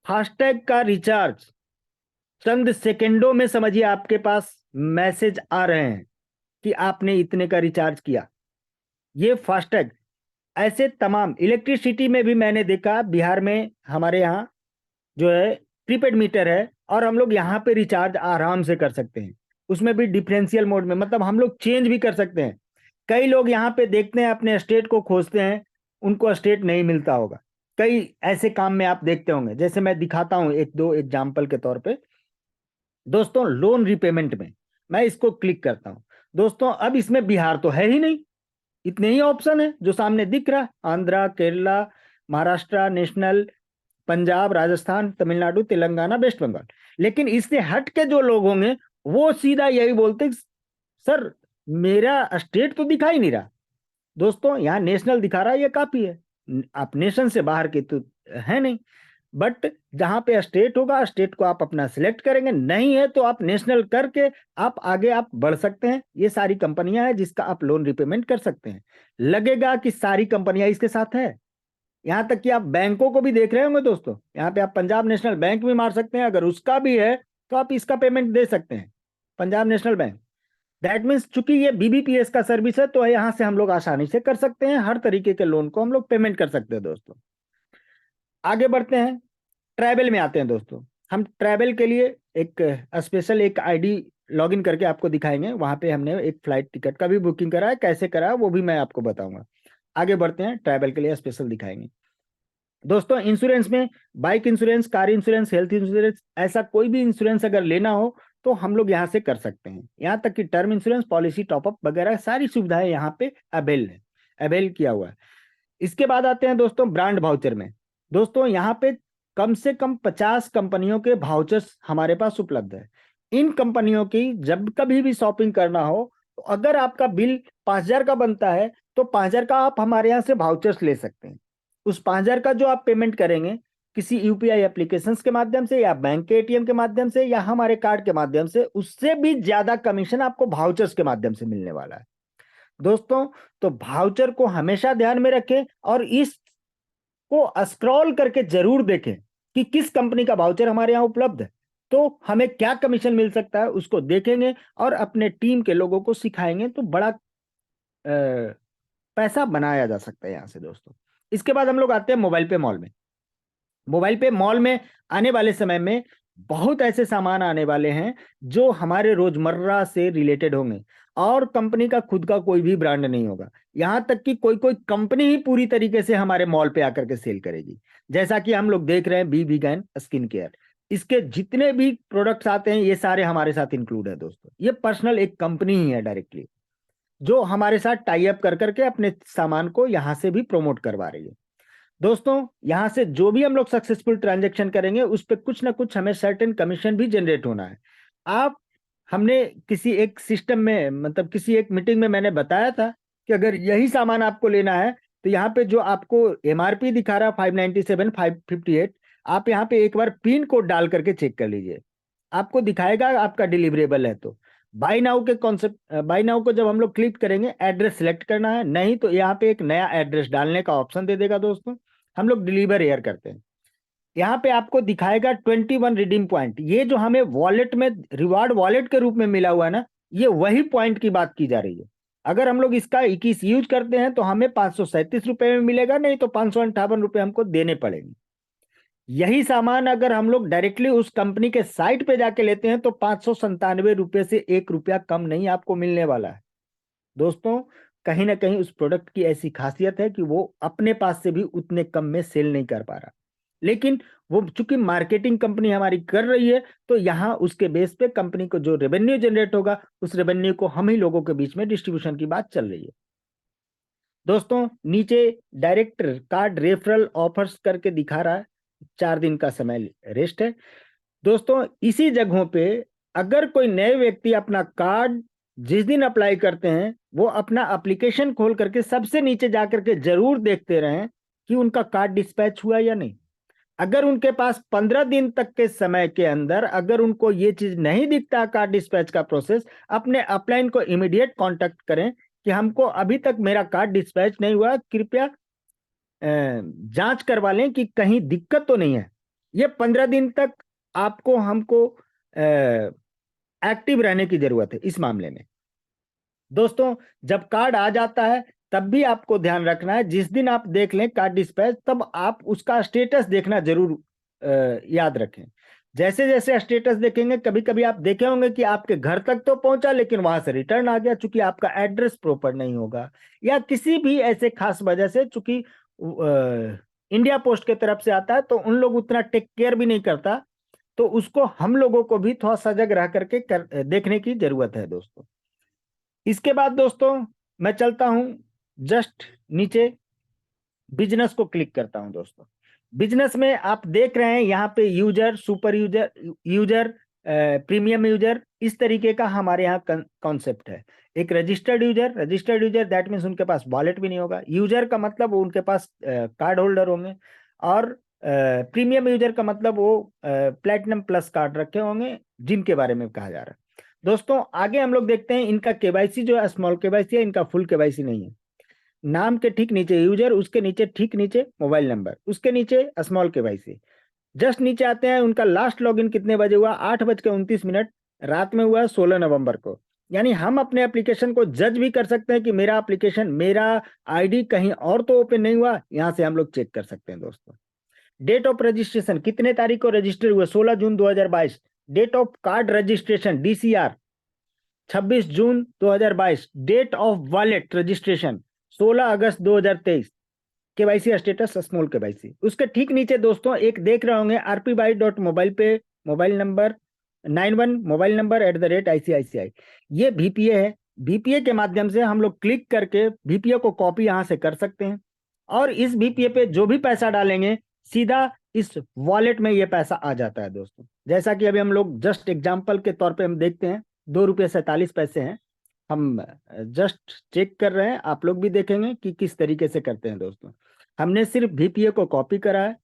फास्टैग का रिचार्ज चंद सेकंडों में समझिए आपके पास मैसेज आ रहे हैं कि आपने इतने का रिचार्ज किया। ये फास्टैग, ऐसे तमाम इलेक्ट्रिसिटी में भी मैंने देखा, बिहार में हमारे यहाँ जो है प्रीपेड मीटर है और हम लोग यहाँ पे रिचार्ज आराम से कर सकते हैं, उसमें भी डिफरेंशियल मोड में, मतलब हम लोग चेंज भी कर सकते हैं। कई लोग यहाँ पे देखते हैं अपने स्टेट को खोजते हैं, उनको स्टेट नहीं मिलता होगा, कई ऐसे काम में आप देखते होंगे। जैसे मैं दिखाता हूँ एक दो एग्जाम्पल के तौर पे। दोस्तों लोन रिपेमेंट में मैं इसको क्लिक करता हूं, दोस्तों अब इसमें बिहार तो है ही नहीं, इतने ही ऑप्शन है जो सामने दिख रहा है, आंध्रा, केरला, महाराष्ट्र, नेशनल, पंजाब, राजस्थान, तमिलनाडु, तेलंगाना, वेस्ट बंगाल। लेकिन इससे हट के जो लोग होंगे वो सीधा यही बोलते सर मेरा स्टेट तो दिखा ही नहीं रहा। दोस्तों यहाँ नेशनल दिखा रहा है, ये काफी है, आप नेशन से बाहर के तो है नहीं। बट जहां पे स्टेट होगा स्टेट को आप अपना सिलेक्ट करेंगे, नहीं है तो आप नेशनल करके आप आगे आप बढ़ सकते हैं। ये सारी कंपनियां हैं जिसका आप लोन रिपेमेंट कर सकते हैं। लगेगा कि सारी कंपनियां इसके साथ है, यहां तक कि आप बैंकों को भी देख रहे होंगे। दोस्तों यहाँ पे आप पंजाब नेशनल बैंक भी मार सकते हैं, अगर उसका भी है तो आप इसका पेमेंट दे सकते हैं, Punjab national bank. That means चूंकि ये बीबीपीएस का सर्विस है तो यहां से हम लोग आसानी से कर सकते हैं, हर तरीके के लोन को हम लोग पेमेंट कर सकते हैं। दोस्तों आगे बढ़ते हैं, ट्रैवल में आते हैं। दोस्तों हम ट्रैवल के लिए एक स्पेशल एक आईडी लॉगिन करके आपको दिखाएंगे, वहां पे हमने एक फ्लाइट टिकट का भी बुकिंग करा है, कैसे करा है वो भी मैं आपको बताऊंगा। आगे बढ़ते हैं, ट्रैवल के लिए स्पेशल दिखाएंगे। दोस्तों इंश्योरेंस में bike insurance, car insurance, health insurance, ऐसा कोई भी इंश्योरेंस अगर लेना हो तो हम लोग यहाँ से कर सकते हैं। यहाँ तक कि टर्म इंश्योरेंस, पॉलिसी टॉपअप वगैरह सारी सुविधाएं यहाँ पे अवेल किया हुआ है। इसके बाद आते हैं दोस्तों ब्रांड वाउचर में। दोस्तों यहाँ पे कम से कम 50 कंपनियों के वाउचर्स हमारे पास उपलब्ध है। इन कंपनियों की जब कभी भी शॉपिंग करना हो तो अगर आपका बिल 5,000 का बनता है तो 5,000 का आप हमारे यहाँ से वाउचर्स ले सकते हैं। उस 5,000 का जो आप पेमेंट करेंगे किसी यूपीआई एप्लीकेशंस के माध्यम से या बैंक के एटीएम के माध्यम से या हमारे कार्ड के माध्यम से, उससे भी ज्यादा कमीशन आपको वाउचर्स के माध्यम से मिलने वाला है दोस्तों। तो वाउचर को हमेशा ध्यान में रखें और इस को स्क्रॉल करके जरूर देखें कि किस कंपनी का वाउचर हमारे यहाँ उपलब्ध है, तो हमें क्या कमीशन मिल सकता है उसको देखेंगे और अपने टीम के लोगों को सिखाएंगे तो बड़ा पैसा बनाया जा सकता है यहाँ से दोस्तों। इसके बाद हम लोग आते हैं मोबाइल पे मॉल में। मोबाइल पे मॉल में आने वाले समय में बहुत ऐसे सामान आने वाले हैं जो हमारे रोजमर्रा से रिलेटेड होंगे और कंपनी का खुद का कोई भी ब्रांड नहीं होगा। यहां तक कि कोई कोई कंपनी ही पूरी तरीके से हमारे मॉल पे आकर के सेल करेगी। जैसा कि हम लोग देख रहे हैं बी वीगन स्किन केयर, इसके जितने भी प्रोडक्ट्स आते हैं ये सारे हमारे साथ इंक्लूड है दोस्तों। ये पर्सनल एक कंपनी ही है डायरेक्टली जो हमारे साथ टाई अप कर करके अपने सामान को यहां से भी प्रमोट करवा रही है दोस्तों। यहां से जो भी हम लोग सक्सेसफुल ट्रांजैक्शन करेंगे उस पर कुछ ना कुछ हमें सर्टेन कमीशन भी जनरेट होना है। आप हमने किसी एक सिस्टम में मतलब किसी एक मीटिंग में मैंने बताया था कि अगर यही सामान आपको लेना है तो यहाँ पे जो आपको एमआरपी दिखा रहा है 597 558, आप यहाँ पे एक बार पिन कोड डाल करके चेक कर लीजिए, आपको दिखाएगा आपका डिलीवरेबल है तो। बाय नाउ के कॉन्सेप्ट, बाय नाउ को जब हम लोग क्लिक करेंगे एड्रेस सेलेक्ट करना है, नहीं तो यहाँ पे एक नया एड्रेस डालने का ऑप्शन दे देगा दोस्तों। हम लोग डिलीवर एयर करते हैं। यहाँ पे आपको दिखाएगा 21 रिडीम पॉइंट, ये जो हमें वॉलेट में रिवार्ड वॉलेट के रूप में मिला हुआ है ना, ये वही पॉइंट की बात की जा रही है। अगर हम लोग इसका 21 यूज करते हैं तो हमें 537 रुपए में मिलेगा, नहीं तो 558 रुपए हमको देने पड़ेंगे। यही सामान अगर हम लोग डायरेक्टली उस कंपनी के साइट पे जाके लेते हैं तो 597 रुपए से 1 रुपया कम नहीं आपको मिलने वाला है दोस्तों। कहीं ना कहीं उस प्रोडक्ट की ऐसी खासियत है कि वो अपने पास से भी उतने कम में सेल नहीं कर पा रहा, लेकिन वो चूंकि मार्केटिंग कंपनी हमारी कर रही है तो यहाँ उसके बेस पे कंपनी को जो रेवेन्यू जनरेट होगा उस रेवेन्यू को हम ही लोगों के बीच में डिस्ट्रीब्यूशन की बात चल रही है दोस्तों। नीचे डायरेक्ट कार्ड रेफरल ऑफर्स करके दिखा रहा है, 4 दिन का समय रेस्ट है दोस्तों। इसी जगहों पे अगर कोई नए व्यक्ति अपना कार्ड जिस दिन अप्लाई करते हैं वो अपना एप्लीकेशन खोल करके सबसे नीचे जाकर के जरूर देखते रहें कि उनका कार्ड डिस्पैच हुआ या नहीं। अगर उनके पास 15 दिन तक के समय के अंदर अगर उनको ये चीज नहीं दिखता कार्ड डिस्पैच का प्रोसेस, अपने अपलाइन को इमीडिएट कांटेक्ट करें कि हमको अभी तक मेरा कार्ड डिस्पैच नहीं हुआ, कृपया जांच करवा लें कि कहीं दिक्कत तो नहीं है। ये 15 दिन तक आपको हमको एक्टिव रहने की जरूरत है इस मामले में दोस्तों। जब कार्ड आ जाता है तब भी आपको ध्यान रखना है, जिस दिन आप देख लें कार्ड डिस्पैच तब आप उसका स्टेटस देखना जरूर याद रखें। जैसे जैसे स्टेटस देखेंगे कभी कभी आप देखे होंगे कि आपके घर तक तो पहुंचा लेकिन वहां से रिटर्न आ गया, चूंकि आपका एड्रेस प्रॉपर नहीं होगा या किसी भी ऐसे खास वजह से, चूंकि इंडिया पोस्ट के तरफ से आता है तो उन लोग उतना टेक केयर भी नहीं करता, तो उसको हम लोगों को भी थोड़ा सजग रह करके देखने की जरूरत है दोस्तों। इसके बाद दोस्तों मैं चलता हूं जस्ट नीचे, बिजनेस को क्लिक करता हूं दोस्तों। बिजनेस में आप देख रहे हैं यहाँ पे user, super user, user, premium user, इस तरीके का हमारे यहाँ कॉन्सेप्ट है। एक रजिस्टर्ड यूजर दैट मीन्स उनके पास वॉलेट भी नहीं होगा, यूजर का मतलब वो उनके पास कार्ड होल्डर होंगे, और प्रीमियम यूजर का मतलब वो प्लेटिनम प्लस कार्ड रखे होंगे जिनके बारे में कहा जा रहा है दोस्तों। आगे हम लोग देखते हैं इनका केवाईसी जो है स्मॉल केवाईसी है, इनका फुल केवाईसी नहीं है। नाम के ठीक नीचे यूजर, उसके नीचे ठीक नीचे मोबाइल नंबर, उसके नीचे स्मॉल केवाईसी, जस्ट नीचे आते हैं उनका लास्ट लॉगिन कितने बजे हुआ, 8:29 रात में हुआ 16 नवंबर को। यानी हम अपने एप्लीकेशन को जज भी कर सकते हैं कि मेरा एप्लीकेशन, मेरा आईडी कहीं और तो ओपन नहीं हुआ, यहां से हम लोग चेक कर सकते हैं दोस्तों। डेट ऑफ रजिस्ट्रेशन कितने तारीख को रजिस्टर हुए, 16 June 2022। Date of card registration DCR 26 June 2022। Date of wallet registration 16 अगस्त 2023। KYC status small KYC. उसके ठीक नीचे दोस्तों एक देख रहे होंगे rpbuy.mobile पे mobile number 91 mobile number @ICICI। ये VPA है। VPA के माध्यम से हम लोग क्लिक करके VPA को कॉपी यहां से कर सकते हैं और इस VPA पे जो भी पैसा डालेंगे सीधा इस वॉलेट में ये पैसा आ जाता है दोस्तों। जैसा कि अभी हम लोग जस्ट एग्जांपल के तौर पे हम देखते हैं 2 रुपये 47 पैसे हैं। हम जस्ट चेक कर रहे हैं, आप लोग भी देखेंगे कि किस तरीके से करते हैं दोस्तों। हमने सिर्फ VPA को कॉपी करा है।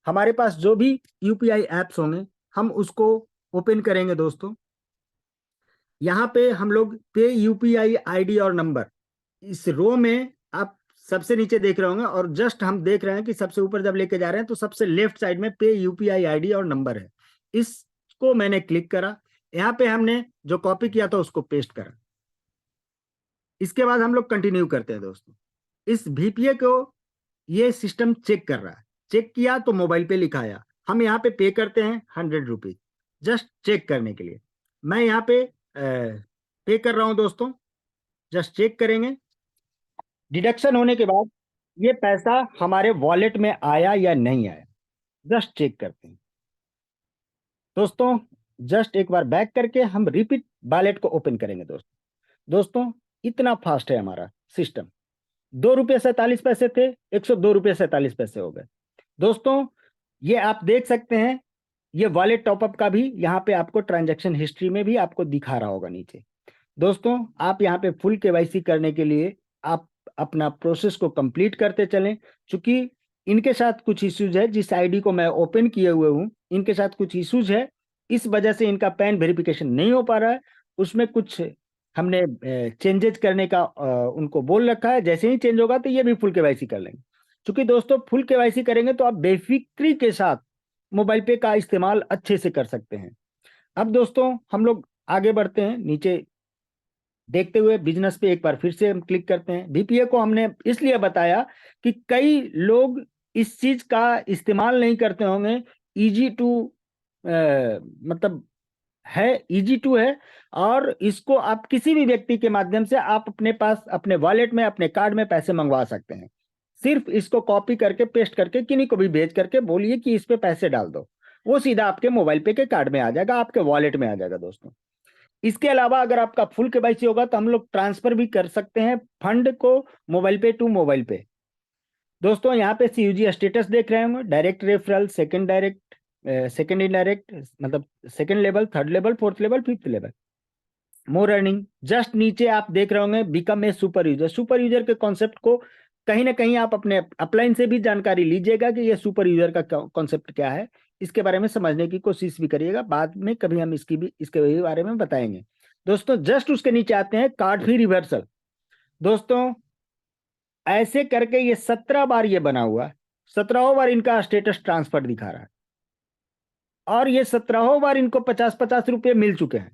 हमारे पास जो भी UPI एप्स होंगे हम उसको ओपन करेंगे दोस्तों। यहाँ पे हम लोग पे UPI ID और नंबर इस रो में आप सबसे नीचे देख रहे होंगे और जस्ट हम देख रहे हैं कि सबसे ऊपर जब लेके जा रहे हैं तो सबसे लेफ्ट साइड में पे UPI ID और नंबर है। इसको मैंने क्लिक करा, यहाँ पे हमने जो कॉपी किया था उसको पेस्ट करा। इसके बाद हम लोग कंटिन्यू करते हैं दोस्तों। इस VPA को ये सिस्टम चेक कर रहा है। चेक किया तो मोबाइल पे लिखा आया, हम यहाँ पे पे करते हैं 100 रुपीज जस्ट चेक करने के लिए। मैं यहाँ पे पे कर रहा हूं दोस्तों, जस्ट चेक करेंगे। डिडक्शन होने के बाद ये पैसा हमारे वॉलेट में आया या नहीं आया, जस्ट चेक करते हैं दोस्तों। जस्ट एक बार बैक करके हम रिपीट वॉलेट को ओपन करेंगे दोस्तों इतना फास्ट है हमारा सिस्टम। 2 रुपये 47 पैसे थे, 102 रुपये 47 पैसे हो गए दोस्तों। ये आप देख सकते हैं, ये वॉलेट टॉपअप का भी यहाँ पे आपको ट्रांजैक्शन हिस्ट्री में भी आपको दिखा रहा होगा नीचे। दोस्तों आप यहाँ पे फुल KYC करने के लिए आप अपना प्रोसेस को कंप्लीट करते चलें। चूंकि इनके साथ कुछ इश्यूज है, जिस आईडी को मैं ओपन किए हुए हूँ इनके साथ कुछ इश्यूज है, इस वजह से इनका पैन वेरिफिकेशन नहीं हो पा रहा है। उसमें कुछ हमने चेंजेस करने का उनको बोल रखा है। जैसे ही चेंज होगा तो ये भी फुल KYC कर लेंगे। क्योंकि दोस्तों फुल KYC करेंगे तो आप बेफिक्री के साथ मोबाइल पे का इस्तेमाल अच्छे से कर सकते हैं। अब दोस्तों हम लोग आगे बढ़ते हैं, नीचे देखते हुए बिजनेस पे एक बार फिर से हम क्लिक करते हैं। VPA को हमने इसलिए बताया कि कई लोग इस चीज का इस्तेमाल नहीं करते होंगे। इजी टू मतलब है, इजी टू है और इसको आप किसी भी व्यक्ति के माध्यम से आप अपने पास अपने वॉलेट में अपने कार्ड में पैसे मंगवा सकते हैं। सिर्फ इसको कॉपी करके पेस्ट करके किन्हीं को भी भेज करके बोलिए कि इस पे पैसे डाल दो, वो सीधा आपके मोबाइल पे के कार्ड में आ जाएगा, आपके वॉलेट में आ जाएगा दोस्तों। इसके अलावा अगर आपका फुल KYC होगा तो हम लोग ट्रांसफर भी कर सकते हैं फंड को मोबाइल पे टू मोबाइल पे। दोस्तों यहाँ पे CUG स्टेटस देख रहे होंगे, direct referral, second direct, second indirect, मतलब second level, third level, fourth level, fifth level, more earning. Just नीचे आप देख रहे होंगे become a super user. Super user के कॉन्सेप्ट को कहीं ना कहीं आप अपने अपलाइन से भी जानकारी लीजिएगा कि ये सुपर यूजर का कॉन्सेप्ट क्या है, इसके बारे में समझने की कोशिश भी करिएगा। बाद में कभी हम इसके भी बारे में बताएंगे दोस्तों। जस्ट उसके नीचे आते हैं कार्ड फी रिवर्सल। दोस्तों ऐसे करके ये 17 बार ये बना हुआ है, 17वां बार इनका स्टेटस ट्रांसफर दिखा रहा है और ये 17वां बार इनको 50-50 रुपये मिल चुके हैं।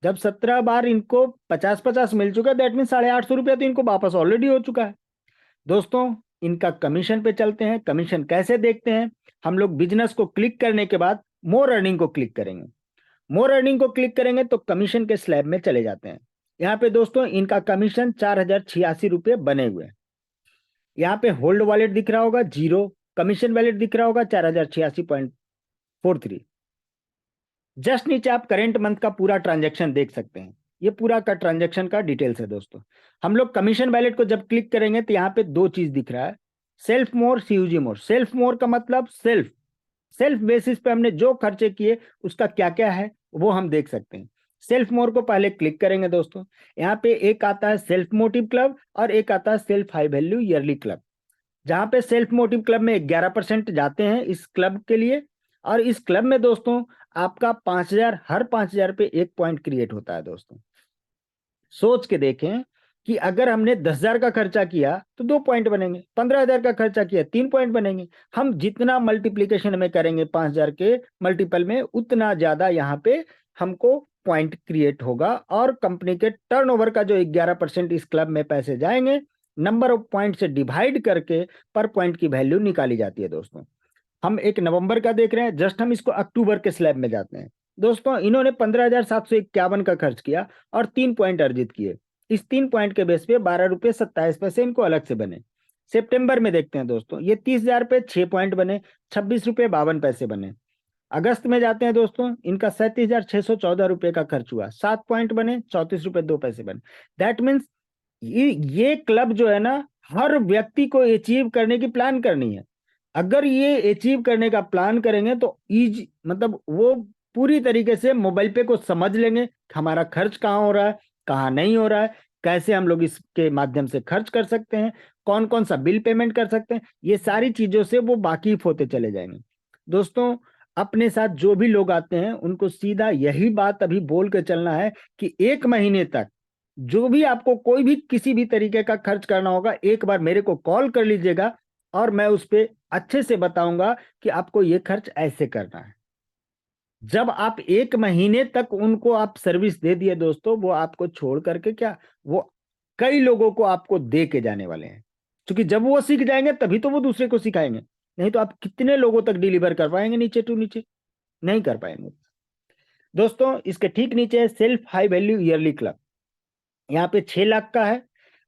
जब 17 बार इनको 50-50 मिल चुका है दैट मीन 850 रुपया तो इनको वापस ऑलरेडी हो चुका है दोस्तों। इनका कमीशन पे चलते हैं। कमीशन कैसे देखते हैं, हम लोग बिजनेस को क्लिक करने के बाद मोर अर्निंग को क्लिक करेंगे। मोर अर्निंग को क्लिक करेंगे तो कमीशन के स्लैब में चले जाते हैं। यहाँ पे दोस्तों इनका कमीशन 4086 रुपये बने हुए हैं। यहाँ पे होल्ड वॉलेट दिख रहा होगा 0, कमीशन वॉलेट दिख रहा होगा 4086.43। जस्ट नीचे आप करेंट मंथ का पूरा ट्रांजैक्शन देख सकते हैं। ये पूरा का ट्रांजैक्शन का डिटेल्स है दोस्तों। हम लोग कमीशन वैलेट को जब क्लिक करेंगे तो यहाँ पे 2 चीज दिख रहा है, सेल्फ मोर, CUG मोर। सेल्फ मोर का मतलब सेल्फ बेसिस पे हमने जो खर्चे किए उसका क्या क्या है वो हम देख सकते हैं। सेल्फ मोर को पहले क्लिक करेंगे दोस्तों। यहाँ पे एक आता है सेल्फ मोटिव क्लब और एक आता है self high value yearly club. जहाँ पे सेल्फ मोटिव क्लब में 11% जाते हैं इस क्लब के लिए और इस क्लब में दोस्तों आपका 5000, हर 5000 पे 1 पॉइंट क्रिएट होता है दोस्तों। सोच के देखें कि अगर हमने 10,000 का खर्चा किया तो 2 पॉइंट बनेंगे, 15,000 का खर्चा किया 3 पॉइंट बनेंगे। हम जितना मल्टीप्लीकेशन में करेंगे 5,000 के मल्टीपल में उतना ज्यादा यहाँ पे हमको पॉइंट क्रिएट होगा और कंपनी के टर्नओवर का जो 11% इस क्लब में पैसे जाएंगे नंबर ऑफ पॉइंट से डिवाइड करके पर पॉइंट की वैल्यू निकाली जाती है दोस्तों। हम एक नवंबर का देख रहे हैं, जस्ट हम इसको अक्टूबर के स्लैब में जाते हैं दोस्तों। इन्होंने 15,751 का खर्च किया और 3 पॉइंट अर्जित किए। इस 3 पॉइंट के बेस पे 12 रुपये 27 पैसे इनको अलग से बने। सितंबर में देखते हैं दोस्तों, ये 30,000 पे 6 पॉइंट बने, 26 रुपये 52 पैसे बने। अगस्त में जाते हैं दोस्तों, इनका 37,614 रुपये का खर्च हुआ, 7 पॉइंट बने, 34 रुपये 2 पैसे बने। दैट मीन्स ये क्लब जो है ना, हर व्यक्ति को अचीव करने की प्लान करनी है। अगर ये अचीव करने का प्लान करेंगे तो इज मतलब वो पूरी तरीके से मोबाइल पे को समझ लेंगे हमारा खर्च कहाँ हो रहा है, कहाँ नहीं हो रहा है, कैसे हम लोग इसके माध्यम से खर्च कर सकते हैं, कौन कौन सा बिल पेमेंट कर सकते हैं, ये सारी चीजों से वो वाकिफ होते चले जाएंगे। दोस्तों, अपने साथ जो भी लोग आते हैं उनको सीधा यही बात अभी बोल के चलना है कि 1 महीने तक जो भी आपको कोई भी किसी भी तरीके का खर्च करना होगा, एक बार मेरे को कॉल कर लीजिएगा और मैं उस पर अच्छे से बताऊंगा कि आपको ये खर्च ऐसे करना है। जब आप 1 महीने तक उनको आप सर्विस दे दिए दोस्तों, वो आपको छोड़ करके क्या, वो कई लोगों को आपको दे के जाने वाले हैं। क्योंकि जब वो सीख जाएंगे तभी तो वो दूसरे को सिखाएंगे, नहीं तो आप कितने लोगों तक डिलीवर कर पाएंगे नीचे टू नीचे, नहीं कर पाएंगे। दोस्तों, इसके ठीक नीचे है self high value yearly club, यहाँ पे 6 लाख का है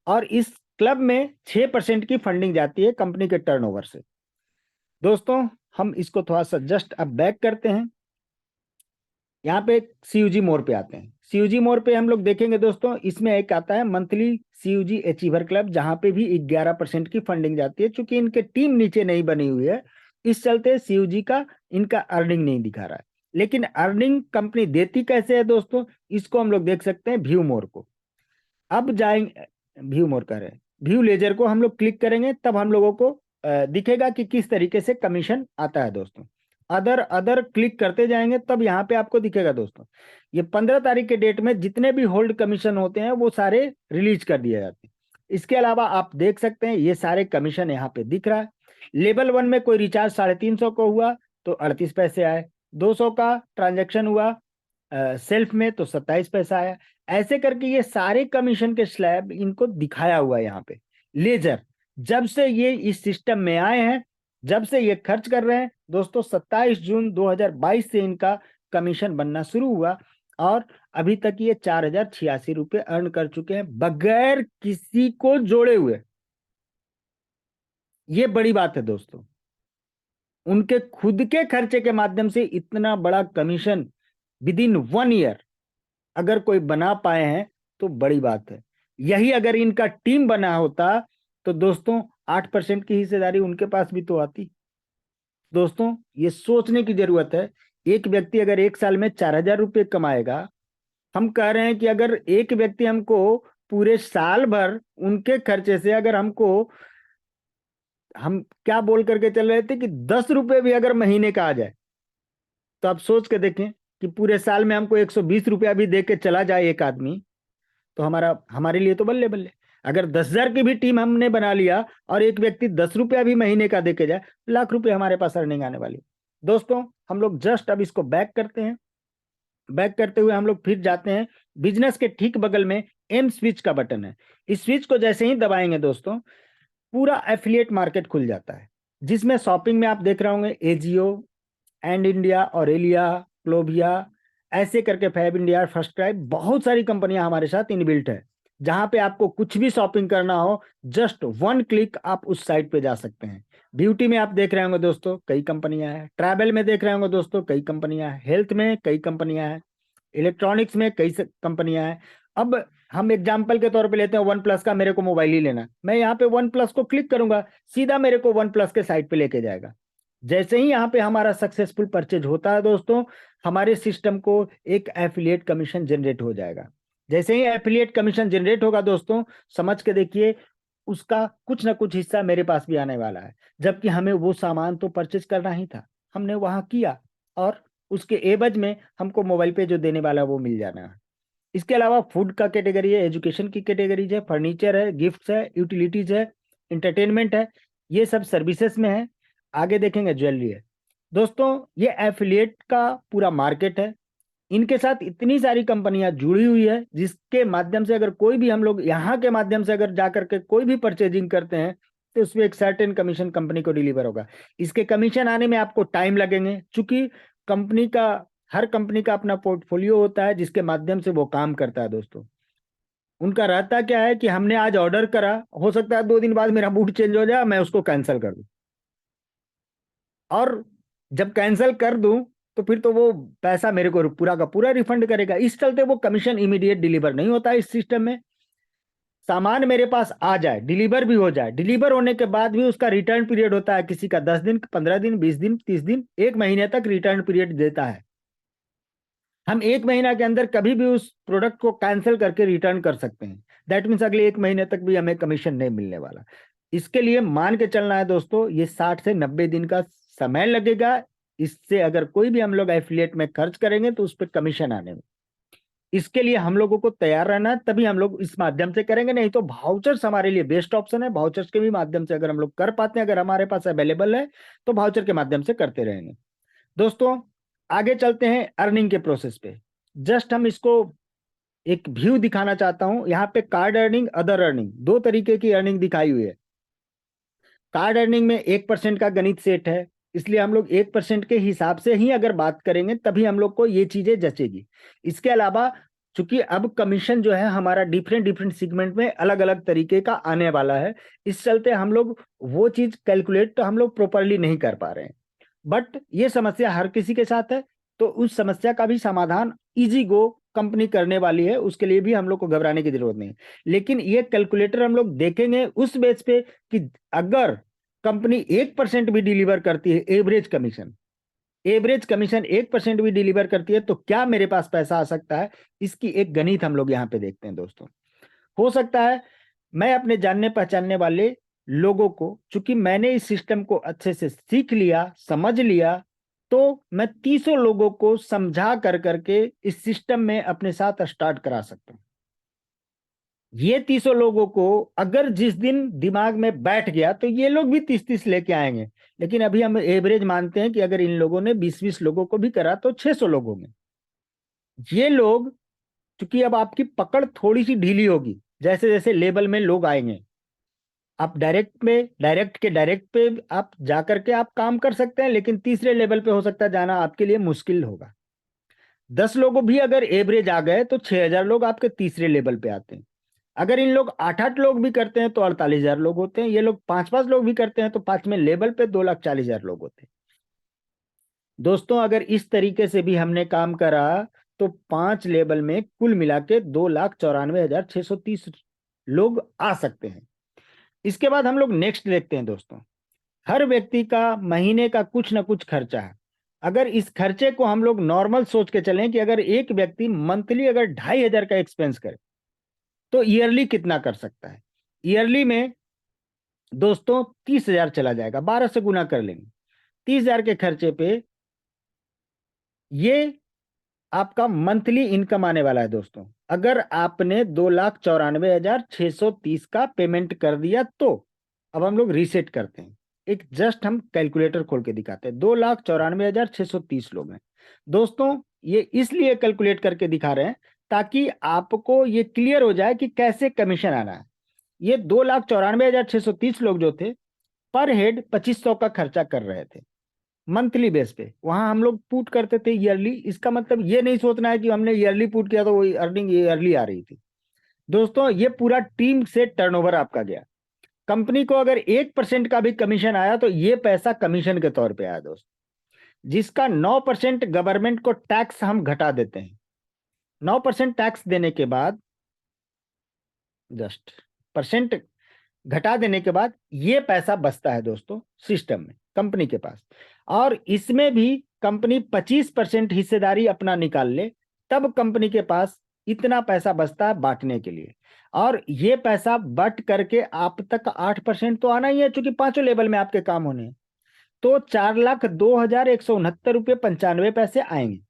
और इस क्लब में 6% की फंडिंग जाती है कंपनी के टर्नओवर से। दोस्तों, हम इसको थोड़ा सा जस्ट अब बैक करते हैं, यहाँ पे सीयूजी मोर पे आते हैं। सीयूजी मोर पे हम लोग देखेंगे दोस्तों, इसमें एक आता है मंथली सीयूजी अचीवर क्लब, जहां पे भी 11% की फंडिंग जाती है। चूंकि इनके टीम नीचे नहीं बनी हुई है, इस चलते सीयूजी का इनका अर्निंग नहीं दिखा रहा है। लेकिन अर्निंग कंपनी देती कैसे है दोस्तों, इसको हम लोग देख सकते हैं व्यू मोर को। अब जाएंगे, व्यू मोर कर रहे हैं, व्यू लेजर को हम लोग क्लिक करेंगे तब हम लोगों को दिखेगा कि किस तरीके से कमीशन आता है दोस्तों। अदर अदर क्लिक करते जाएंगे तब यहाँ पे आपको दिखेगा दोस्तों, ये 15 तारीख के डेट में जितने भी होल्ड कमीशन होते हैं वो सारे रिलीज कर दिए जाते हैं। इसके अलावा आप देख सकते हैं ये सारे कमीशन यहाँ पे दिख रहा है। लेवल 1 में कोई रिचार्ज 350 का हुआ तो 38 पैसे आए, 200 का ट्रांजेक्शन हुआ सेल्फ में तो 27 पैसा आया। ऐसे करके ये सारे कमीशन के स्लैब इनको दिखाया हुआ है यहाँ पे। लेजर जब से ये इस सिस्टम में आए हैं, जब से ये खर्च कर रहे हैं दोस्तों, 27 जून 2022 से इनका कमीशन बनना शुरू हुआ और अभी तक ये 4,086 रुपये अर्न कर चुके हैं बगैर किसी को जोड़े हुए। ये बड़ी बात है दोस्तों, उनके खुद के खर्चे के माध्यम से इतना बड़ा कमीशन विद इन 1 ईयर अगर कोई बना पाए हैं तो बड़ी बात है। यही अगर इनका टीम बना होता तो दोस्तों 8% की हिस्सेदारी उनके पास भी तो आती। दोस्तों, ये सोचने की जरूरत है, एक व्यक्ति अगर 1 साल में 4,000 रुपये कमाएगा, हम कह रहे हैं कि अगर एक व्यक्ति हमको पूरे साल भर उनके खर्चे से अगर हमको, हम क्या बोल करके चल रहे थे कि 10 रुपये भी अगर महीने का आ जाए, तो आप सोच के देखें कि पूरे साल में हमको 120 रुपया भी दे के चला जाए एक आदमी, तो हमारे लिए तो बल्ले बल्ले। अगर 10,000 की भी टीम हमने बना लिया और एक व्यक्ति 10 रुपया भी महीने का देके जाए, लाख रुपए हमारे पास अर्निंग आने वाली। दोस्तों, हम लोग जस्ट अब इसको बैक करते हैं। बैक करते हुए हम लोग फिर जाते हैं, बिजनेस के ठीक बगल में एम स्विच का बटन है। इस स्विच को जैसे ही दबाएंगे दोस्तों, पूरा एफिलिएट मार्केट खुल जाता है, जिसमें शॉपिंग में आप देख रहे होंगे AJIO, and India, Aurelia, Clovia, ऐसे करके फैब इंडिया, फर्स्ट क्राई, बहुत सारी कंपनियां हमारे साथ इनबिल्ट है। जहां पे आपको कुछ भी शॉपिंग करना हो, जस्ट 1 क्लिक आप उस साइट पे जा सकते हैं। ब्यूटी में आप देख रहे होंगे दोस्तों कई कंपनियां हैं, ट्रैवल में देख रहे होंगे दोस्तों कई कंपनियां हैं, हेल्थ में कई कंपनियां हैं, इलेक्ट्रॉनिक्स में कई कंपनियां हैं। अब हम एग्जाम्पल के तौर पे लेते हैं वन प्लस का, मेरे को मोबाइल ही लेना, मैं यहाँ पे वन प्लस को क्लिक करूंगा, सीधा मेरे को वन प्लस के साइट पे लेके जाएगा। जैसे ही यहाँ पे हमारा सक्सेसफुल परचेज होता है दोस्तों, हमारे सिस्टम को एक एफिलिएट कमीशन जनरेट हो जाएगा। जैसे ही एफिलिएट कमीशन जनरेट होगा दोस्तों, समझ के देखिए उसका कुछ ना कुछ हिस्सा मेरे पास भी आने वाला है। जबकि हमें वो सामान तो परचेज करना ही था, हमने वहां किया और उसके एवज में हमको मोबाइल पे जो देने वाला है वो मिल जाना है। इसके अलावा फूड का कैटेगरी है, एजुकेशन की कैटेगरीज है, फर्नीचर है, गिफ्ट्स है, यूटिलिटीज है, इंटरटेनमेंट है, ये सब सर्विसेज में है। आगे देखेंगे ज्वेलरी है। दोस्तों, ये एफिलिएट का पूरा मार्केट है, इनके साथ इतनी सारी कंपनियां जुड़ी हुई है जिसके माध्यम से अगर कोई भी हम लोग यहाँ के माध्यम से अगर जाकर के कोई भी परचेजिंग करते हैं तो उसमें एक सर्टेन कमीशन कंपनी को डिलीवर होगा। इसके कमीशन आने में आपको टाइम लगेंगे, चूंकि कंपनी का, हर कंपनी का अपना पोर्टफोलियो होता है जिसके माध्यम से वो काम करता है दोस्तों। उनका रहता क्या है कि हमने आज ऑर्डर करा, हो सकता है 2 दिन बाद मेरा मूड चेंज हो जाए, मैं उसको कैंसिल कर दूं, और जब कैंसिल कर दूं तो फिर तो वो पैसा मेरे को पूरा का पूरा रिफंड करेगा। इस चलते वो कमीशन इमीडिएट डिलीवर नहीं होता है इस सिस्टम में। सामान मेरे पास आ जाए, डिलीवर भी हो जाए, डिलीवर होने के बाद भी उसका रिटर्न पीरियड होता है, किसी का 10 दिन, 15 दिन, 20 दिन, 30 दिन, 1 महीने तक रिटर्न पीरियड देता है। हम 1 महीना के अंदर कभी भी उस प्रोडक्ट को कैंसिल करके रिटर्न कर सकते हैं। दैट मीन्स अगले 1 महीने तक भी हमें कमीशन नहीं मिलने वाला। इसके लिए मान के चलना है दोस्तों, ये 60 से 90 दिन का समय लगेगा। इससे अगर कोई भी हम लोग एफिलिएट में खर्च करेंगे तो उस पर कमीशन आने में, इसके लिए हम लोगों को तैयार रहना है, तभी हम लोग इस माध्यम से करेंगे। नहीं तो वाउचर्स हमारे लिए बेस्ट ऑप्शन है। वाउचर्स के भी माध्यम से अगर हम लोग कर पाते हैं, अगर हमारे पास अवेलेबल है, तो वाउचर के माध्यम से करते रहेंगे। दोस्तों आगे चलते हैं अर्निंग के प्रोसेस पे। जस्ट हम इसको एक व्यू दिखाना चाहता हूं। यहाँ पे कार्ड अर्निंग, अदर अर्निंग, दो तरीके की अर्निंग दिखाई हुई है। कार्ड अर्निंग में 1% का गणित सेट है, इसलिए हम लोग 1% के हिसाब से ही अगर बात करेंगे तभी हम लोग को ये चीजें जचेगी। इसके अलावा चूंकि अब कमीशन जो है हमारा डिफरेंट डिफरेंट सेगमेंट में अलग अलग तरीके का आने वाला है, इस चलते हम लोग वो चीज कैलकुलेट तो हम लोग प्रॉपरली नहीं कर पा रहे हैं। बट ये समस्या हर किसी के साथ है, तो उस समस्या का भी समाधान इजी गो कंपनी करने वाली है, उसके लिए भी हम लोग को घबराने की जरूरत नहीं है। लेकिन ये कैलकुलेटर हम लोग देखेंगे उस बेस पे कि अगर कंपनी 1% भी डिलीवर करती है, एवरेज कमीशन 1% भी डिलीवर करती है, तो क्या मेरे पास पैसा आ सकता है, इसकी एक गणित हम लोग यहाँ पे देखते हैं दोस्तों। हो सकता है मैं अपने जानने पहचानने वाले लोगों को, चूंकि मैंने इस सिस्टम को अच्छे से सीख लिया, समझ लिया, तो मैं 30 लोगों को समझा कर करके इस सिस्टम में अपने साथ स्टार्ट करा सकता हूं। ये 30 लोगों को अगर जिस दिन दिमाग में बैठ गया तो ये लोग भी 30-30 लेके आएंगे। लेकिन अभी हम एवरेज मानते हैं कि अगर इन लोगों ने 20-20 लोगों को भी करा तो 600 लोगों में ये लोग, क्योंकि अब आपकी पकड़ थोड़ी सी ढीली होगी, जैसे जैसे लेवल में लोग आएंगे, आप डायरेक्ट पे आप जाकर के आप काम कर सकते हैं, लेकिन तीसरे लेवल पे हो सकता है जाना आपके लिए मुश्किल होगा। 10 लोगों भी अगर एवरेज आ गए तो 6,000 लोग आपके तीसरे लेवल पे आते हैं। अगर इन लोग 8-8 लोग भी करते हैं तो 48,000 लोग होते हैं। ये लोग 5-5 लोग भी करते हैं तो 5वें लेवल पे 2,40,000 लोग होते हैं। दोस्तों अगर इस तरीके से भी हमने काम करा तो 5 लेवल में कुल मिला के 2,94,630 लोग आ सकते हैं। इसके बाद हम लोग नेक्स्ट देखते हैं दोस्तों। हर व्यक्ति का महीने का कुछ ना कुछ खर्चा है। अगर इस खर्चे को हम लोग नॉर्मल सोच के चलें कि अगर एक व्यक्ति मंथली अगर 2,500 का एक्सपेंस करे तो ईयरली कितना कर सकता है। ईयरली में दोस्तों 30,000 चला जाएगा, 12 से गुना कर लेंगे। 30,000 के खर्चे पे ये आपका मंथली इनकम आने वाला है दोस्तों। अगर आपने 2,94,630 का पेमेंट कर दिया तो अब हम लोग रीसेट करते हैं। एक जस्ट हम कैलकुलेटर खोल के दिखाते हैं। 2,94,630 लोग हैं दोस्तों। ये इसलिए कैलकुलेट करके दिखा रहे हैं ताकि आपको ये क्लियर हो जाए कि कैसे कमीशन आना है। ये 2,94,630 लोग जो थे, पर हेड 2,500 का खर्चा कर रहे थे मंथली बेस पे। वहां हम लोग पुट करते थे ईयरली। इसका मतलब ये नहीं सोचना है कि हमने ईयरली पुट किया तो वही अर्निंग ईयरली आ रही थी। दोस्तों ये पूरा टीम से टर्नओवर आपका गया। कंपनी को अगर 1% का भी कमीशन आया तो ये पैसा कमीशन के तौर पे आया दोस्त। जिसका 9% गवर्नमेंट को टैक्स हम घटा देते हैं। 9% टैक्स देने के बाद, जस्ट परसेंट घटा देने के बाद ये पैसा बचता है दोस्तों सिस्टम में, कंपनी के पास। और इसमें भी कंपनी 25% हिस्सेदारी अपना निकाल ले, तब कंपनी के पास इतना पैसा बचता है बांटने के लिए। और ये पैसा बट करके आप तक 8% तो आना ही है, चूंकि पांचों लेवल में आपके काम होने हैं। तो 4,02,169 रुपये 95 पैसे आएंगे,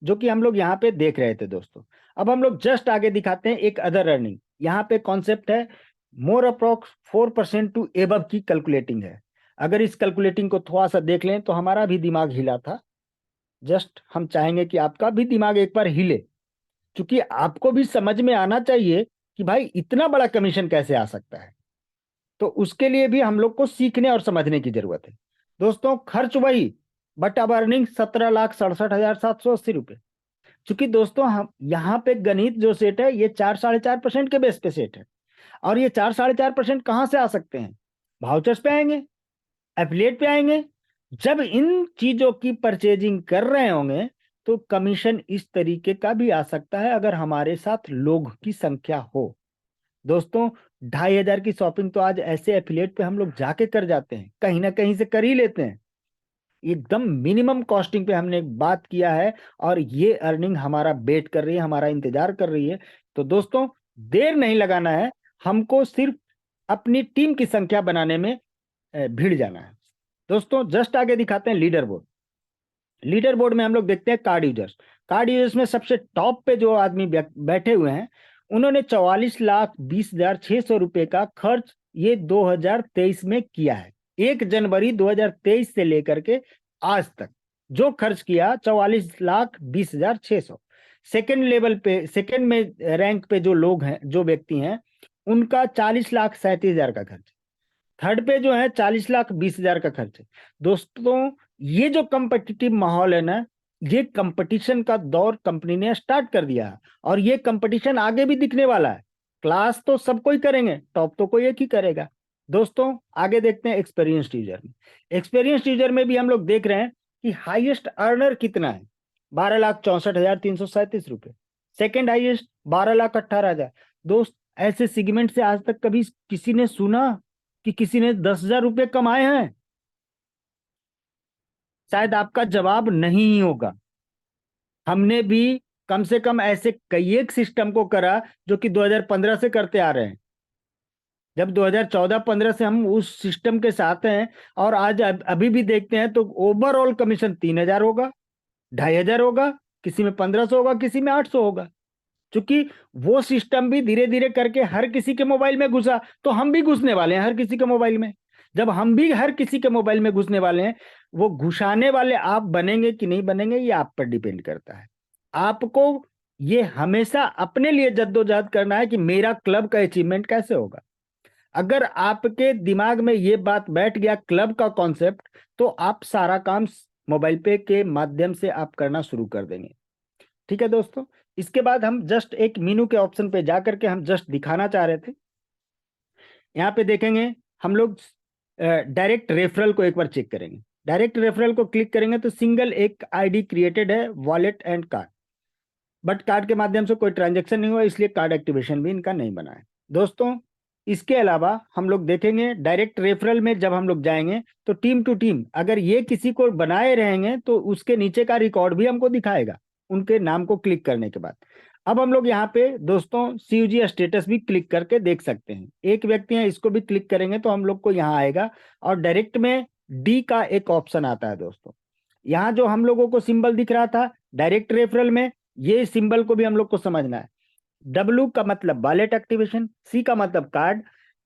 जो कि हम लोग यहाँ पे देख रहे थे दोस्तों। अब हम लोग जस्ट आगे दिखाते हैं एक अदर अर्निंग। यहाँ पे कॉन्सेप्ट है मोर अप्रोक्स 4% टू एबव की कैलकुलेटिंग है। अगर इस कैलकुलेटिंग को थोड़ा सा देख लें तो हमारा भी दिमाग हिला था। जस्ट हम चाहेंगे कि आपका भी दिमाग एक बार हिले, क्योंकि आपको भी समझ में आना चाहिए कि भाई इतना बड़ा कमीशन कैसे आ सकता है। तो उसके लिए भी हम लोग को सीखने और समझने की जरूरत है दोस्तों। खर्च वही, बट अब अर्निंग 17,67,780 रुपये। क्योंकि दोस्तों हम यहाँ पे गणित जो सेट है ये 4-4.5% के बेस पे सेट है, और ये 4-4.5% कहाँ से आ सकते हैं? वाउचर्स पे आएंगे, एफिलिएट पे आएंगे। जब इन चीजों की परचेजिंग कर रहे होंगे तो कमीशन इस तरीके का भी आ सकता है, अगर हमारे साथ लोग की संख्या हो। दोस्तों 2,500 की शॉपिंग तो आज ऐसे एफिलिएट पे हम लोग जाके कर जाते हैं, कहीं ना कहीं से कर ही लेते हैं। एकदम मिनिमम कॉस्टिंग पे हमने बात किया है, और ये अर्निंग हमारा वेट कर रही है, हमारा इंतजार कर रही है। तो दोस्तों देर नहीं लगाना है, हमको सिर्फ अपनी टीम की संख्या बनाने में भिड़ जाना है। दोस्तों जस्ट आगे दिखाते हैं लीडर बोर्ड। लीडर बोर्ड में हम लोग देखते हैं कार्ड यूजर्स। कार्ड यूजर्स में सबसे टॉप पे जो आदमी बैठे हुए हैं, उन्होंने 44,20,600 रुपए का खर्च ये 2023 में किया है। 1 जनवरी 2023 से लेकर के आज तक जो खर्च किया 44,20,600। सेकेंड लेवल पे, सेकेंड में रैंक पे जो लोग हैं, जो व्यक्ति हैं, उनका 40,37,000 का खर्च। थर्ड पे जो है 40,20,000 का खर्च है। दोस्तों ये जो कंपटीटिव माहौल है ना, ये कंपटीशन का दौर कंपनी ने स्टार्ट कर दिया है, और ये कंपटीशन आगे भी दिखने वाला है। क्लास तो सब कोई करेंगे, टॉप तो कोई एक ही करेगा। दोस्तों आगे देखते हैं एक्सपीरियंस्ड यूजर में। एक्सपीरियंस्ड यूजर में भी हम लोग देख रहे हैं कि हाईएस्ट अर्नर कितना है, 12,64,337 रुपए। Second highest 12,18,000। दोस्त ऐसे सेगमेंट से आज तक कभी किसी ने सुना कि किसी ने 10,000 रुपये कमाए हैं? शायद आपका जवाब नहीं ही होगा। हमने भी कम से कम ऐसे कई एक सिस्टम को करा जो कि 2015 से करते आ रहे हैं। जब 2014-15 से हम उस सिस्टम के साथ हैं, और आज अभी भी देखते हैं, तो ओवरऑल कमीशन 3,000 होगा, 2,500 होगा, किसी में 1,500 होगा, किसी में 800 होगा। क्योंकि वो सिस्टम भी धीरे धीरे करके हर किसी के मोबाइल में घुसा, तो हम भी घुसने वाले हैं हर किसी के मोबाइल में। जब हम भी हर किसी के मोबाइल में घुसने वाले हैं, वो घुसाने वाले आप बनेंगे कि नहीं बनेंगे, ये आप पर डिपेंड करता है। आपको ये हमेशा अपने लिए जद्दोजहद करना है कि मेरा क्लब का अचीवमेंट कैसे होगा। अगर आपके दिमाग में ये बात बैठ गया, क्लब का कॉन्सेप्ट, तो आप सारा काम मोबाइल पे के माध्यम से आप करना शुरू कर देंगे। ठीक है दोस्तों, इसके बाद हम जस्ट एक मीनू के ऑप्शन पे जाकर के हम जस्ट दिखाना चाह रहे थे। यहाँ पे देखेंगे हम लोग डायरेक्ट रेफरल को एक बार चेक करेंगे। डायरेक्ट रेफरल को क्लिक करेंगे तो सिंगल एक आईडी क्रिएटेड है, wallet and card, but card के माध्यम से कोई ट्रांजेक्शन नहीं हुआ, इसलिए कार्ड एक्टिवेशन भी इनका नहीं बना है। दोस्तों इसके अलावा हम लोग देखेंगे डायरेक्ट रेफरल में जब हम लोग जाएंगे तो टीम टू टीम अगर ये किसी को बनाए रहेंगे तो उसके नीचे का रिकॉर्ड भी हमको दिखाएगा उनके नाम को क्लिक करने के बाद। अब हम लोग यहाँ पे दोस्तों CUG स्टेटस भी क्लिक करके देख सकते हैं। एक व्यक्ति है, इसको भी क्लिक करेंगे तो हम लोग को यहाँ आएगा, और डायरेक्ट में डी का एक ऑप्शन आता है। दोस्तों यहाँ जो हम लोगों को सिंबल दिख रहा था डायरेक्ट रेफरल में, ये सिंबल को भी हम लोग को समझना है। W का मतलब वॉलेट एक्टिवेशन, C का मतलब कार्ड,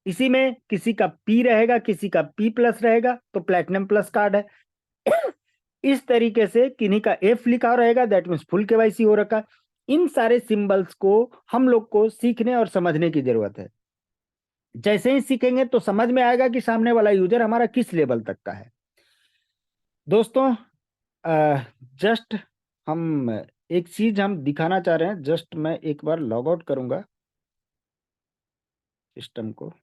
इसी में किसी का P रहेगा, किसी का P+ रहेगा, तो प्लेटिनम प्लस कार्ड है। इस तरीके से किन्हीं का F लिखा रहेगा, दैट मीन्स फुल KYC हो रखा है। इन सारे सिंबल्स को हम लोग को सीखने और समझने की जरूरत है। जैसे ही सीखेंगे तो समझ में आएगा कि सामने वाला यूजर हमारा किस लेवल तक का है। दोस्तों जस्ट हम एक चीज हम दिखाना चाह रहे हैं, जस्ट मैं एक बार लॉग आउट करूंगा सिस्टम को।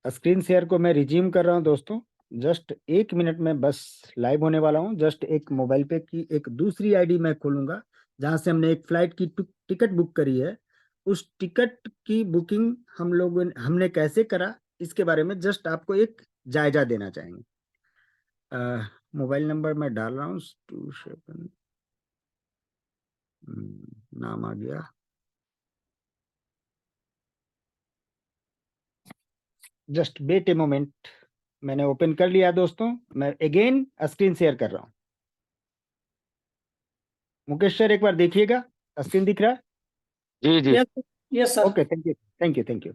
स्क्रीन शेयर को मैं रिज्यूम कर रहा हूं दोस्तों। जस्ट 1 मिनट में बस लाइव होने वाला हूं। जस्ट एक मोबाइल पे की एक दूसरी आईडी मैं खोलूंगा जहां से हमने एक फ्लाइट की टिकट बुक करी है। उस टिकट की बुकिंग हम लोग हमने कैसे करा, इसके बारे में जस्ट आपको एक जायजा देना चाहेंगे। मोबाइल नंबर मैं डाल रहा हूँ 27, नाम आ गया। जस्ट वेट ए मोमेंट, मैंने ओपन कर लिया दोस्तों। मैं अगेन स्क्रीन शेयर कर रहा हूँ। मुकेश सर एक बार देखिएगा, स्क्रीन दिख रहा है? जी जी yes yes sir. Okay, thank you thank you thank you.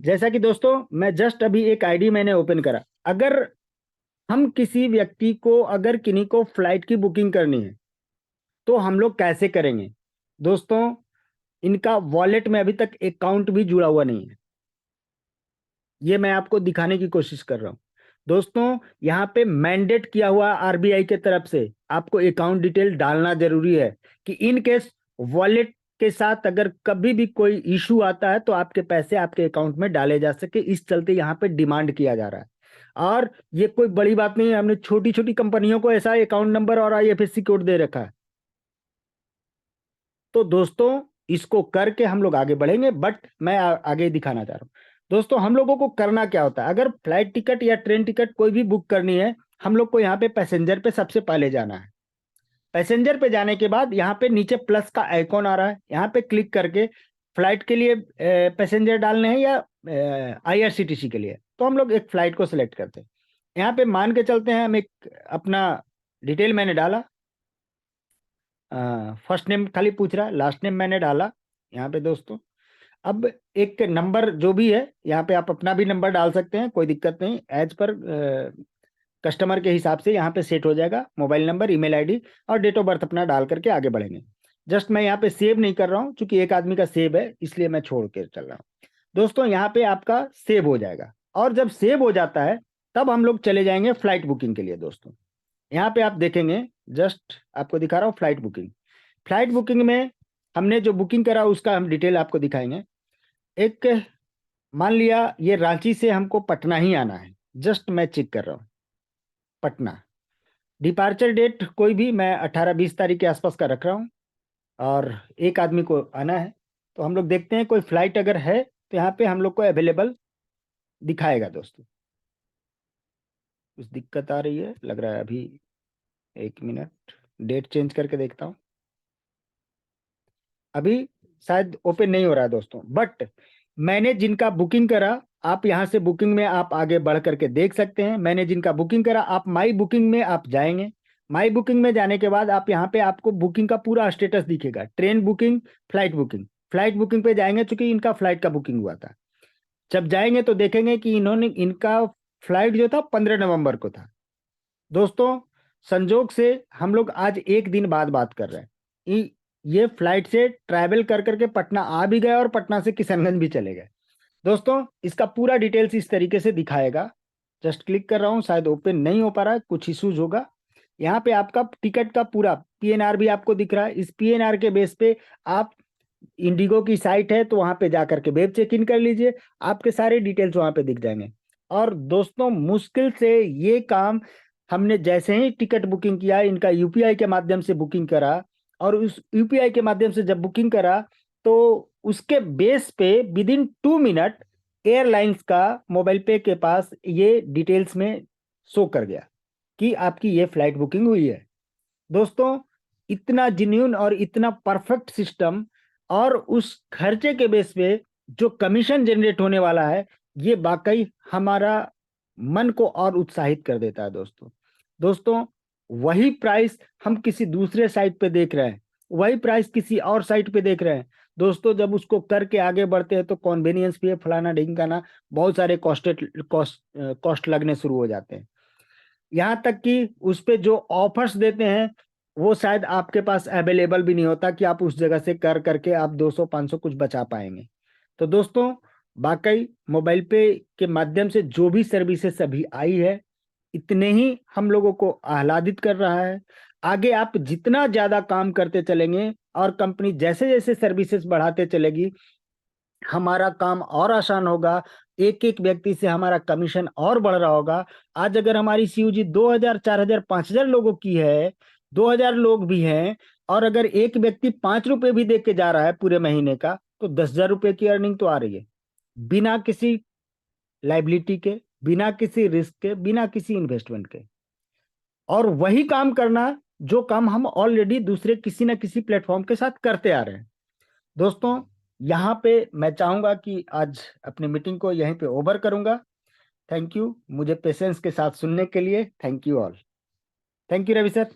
जैसा कि दोस्तों मैं जस्ट अभी एक आईडी मैंने ओपन करा। अगर हम किसी व्यक्ति को, अगर किन्हीं को फ्लाइट की बुकिंग करनी है तो हम लोग कैसे करेंगे? दोस्तों इनका वॉलेट में अभी तक अकाउंट भी जुड़ा हुआ नहीं है। ये मैं आपको दिखाने की कोशिश कर रहा हूँ। दोस्तों यहाँ पे मैंडेट किया हुआ आरबीआई के तरफ से आपको अकाउंट डिटेल डालना जरूरी है कि इन केस वॉलेट के साथ अगर कभी भी कोई इशू आता है तो आपके पैसे आपके अकाउंट में डाले जा सके, इस चलते यहाँ पे डिमांड किया जा रहा है। और ये कोई बड़ी बात नहीं है, हमने छोटी छोटी कंपनियों को ऐसा अकाउंट नंबर और आईएफएससी कोड दे रखा है। तो दोस्तों इसको करके हम लोग आगे बढ़ेंगे, बट मैं आगे दिखाना चाह रहा हूँ। दोस्तों हम लोगों को करना क्या होता है, अगर फ्लाइट टिकट या ट्रेन टिकट कोई भी बुक करनी है, हम लोग को यहाँ पे पैसेंजर पे सबसे पहले जाना है। पैसेंजर पे जाने के बाद यहाँ पे नीचे प्लस का आइकॉन आ रहा है, यहाँ पे क्लिक करके फ्लाइट के लिए पैसेंजर डालने हैं या आईआरसीटीसी के लिए, तो हम लोग एक फ्लाइट को सिलेक्ट करते हैं। यहाँ पे मान के चलते हैं हम एक अपना डिटेल मैंने डाला, फर्स्ट नेम खाली पूछ रहा है, लास्ट नेम मैंने डाला यहाँ पे दोस्तों। अब एक नंबर जो भी है यहाँ पे आप अपना भी नंबर डाल सकते हैं, कोई दिक्कत नहीं, एज पर कस्टमर के हिसाब से यहाँ पे सेट हो जाएगा। मोबाइल नंबर, ईमेल आईडी और डेट ऑफ बर्थ अपना डाल करके आगे बढ़ेंगे। जस्ट मैं यहाँ पे सेव नहीं कर रहा हूँ क्योंकि एक आदमी का सेव है, इसलिए मैं छोड़ के चल रहा हूँ। दोस्तों यहाँ पे आपका सेव हो जाएगा, और जब सेव हो जाता है तब हम लोग चले जाएंगे फ्लाइट बुकिंग के लिए। दोस्तों यहाँ पे आप देखेंगे, जस्ट आपको दिखा रहा हूँ फ्लाइट बुकिंग। फ्लाइट बुकिंग में हमने जो बुकिंग करा उसका हम डिटेल आपको दिखाएंगे। एक मान लिया ये रांची से हमको पटना ही आना है, जस्ट मैं चेक कर रहा हूँ पटना। डिपार्चर डेट कोई भी मैं 18-20 तारीख के आसपास का रख रहा हूँ, और एक आदमी को आना है। तो हम लोग देखते हैं कोई फ्लाइट अगर है तो यहाँ पे हम लोग को अवेलेबल दिखाएगा। दोस्तों कुछ दिक्कत आ रही है लग रहा है, अभी 1 मिनट डेट चेंज करके देखता हूँ। अभी शायद ओपन नहीं हो रहा है दोस्तों, बट मैंने जिनका बुकिंग करा, आप यहाँ से बुकिंग में आप आगे बढ़ करके देख सकते हैं। मैंने जिनका बुकिंग करा, आप माई बुकिंग में आप जाएंगे। माई बुकिंग में जाने के बाद आप यहाँ पे आपको बुकिंग का पूरा स्टेटस दिखेगा, train booking, flight booking. Flight booking पे जाएंगे क्योंकि इनका फ्लाइट का बुकिंग हुआ था। जब जाएंगे तो देखेंगे कि इन्होंने इनका फ्लाइट जो था 15 नवंबर को था। दोस्तों संजोग से हम लोग आज एक दिन बाद बात कर रहे हैं, ये फ्लाइट से ट्रैवल कर करके पटना आ भी गए और पटना से किशनगंज भी चले गए। दोस्तों इसका पूरा डिटेल्स इस तरीके से दिखाएगा। जस्ट क्लिक कर रहा हूँ, शायद ओपन नहीं हो पा रहा है, कुछ इश्यूज होगा। यहाँ पे आपका टिकट का पूरा पीएनआर भी आपको दिख रहा है। इस पीएनआर के बेस पे आप, इंडिगो की साइट है तो वहां पे जा करके वेब चेक इन कर लीजिए, आपके सारे डिटेल्स वहां पे दिख जाएंगे। और दोस्तों मुश्किल से ये काम हमने जैसे ही टिकट बुकिंग किया, इनका यूपीआई के माध्यम से बुकिंग करा, और उस यूपीआई के माध्यम से जब बुकिंग करा तो उसके बेस पे विद इन 2 मिनट एयरलाइंस का मोबाइल पे के पास ये डिटेल्स में शो कर गया कि आपकी ये फ्लाइट बुकिंग हुई है। दोस्तों इतना जेन्युइन और इतना परफेक्ट सिस्टम, और उस खर्चे के बेस पे जो कमीशन जनरेट होने वाला है, ये वाकई हमारा मन को और उत्साहित कर देता है। दोस्तों दोस्तों वही प्राइस हम किसी दूसरे साइट पे देख रहे हैं, वही प्राइस किसी और साइट पे देख रहे हैं। दोस्तों जब उसको करके आगे बढ़ते हैं तो कॉन्वेनियंस भी है, फलाना ढिमकाना, बहुत सारे कॉस्ट लगने शुरू हो जाते हैं। यहाँ तक कि उस पे जो ऑफर्स देते हैं वो शायद आपके पास अवेलेबल भी नहीं होता कि आप उस जगह से कर करके आप 200-500 कुछ बचा पाएंगे। तो दोस्तों वाकई मोबाइल पे के माध्यम से जो भी सर्विसेज अभी आई है, इतने ही हम लोगों को आह्लादित कर रहा है। आगे आप जितना ज्यादा काम करते चलेंगे और कंपनी जैसे जैसे सर्विसेज बढ़ाते चलेगी, हमारा काम और आसान होगा, एक एक व्यक्ति से हमारा कमीशन और बढ़ रहा होगा। आज अगर हमारी सीयूजी 2000, 4000, 5000 लोगों की है, 2000 लोग भी हैं, और अगर एक व्यक्ति 5 रुपए भी दे के जा रहा है पूरे महीने का, तो 10,000 रुपए की अर्निंग तो आ रही है, बिना किसी लाइबिलिटी के, बिना किसी रिस्क के, बिना किसी इन्वेस्टमेंट के। और वही काम करना जो काम हम ऑलरेडी दूसरे किसी ना किसी प्लेटफॉर्म के साथ करते आ रहे हैं। दोस्तों यहाँ पे मैं चाहूंगा कि आज अपनी मीटिंग को यहीं पे ओवर करूंगा। थैंक यू मुझे पेशेंस के साथ सुनने के लिए। Thank you all. Thank you Ravi sir.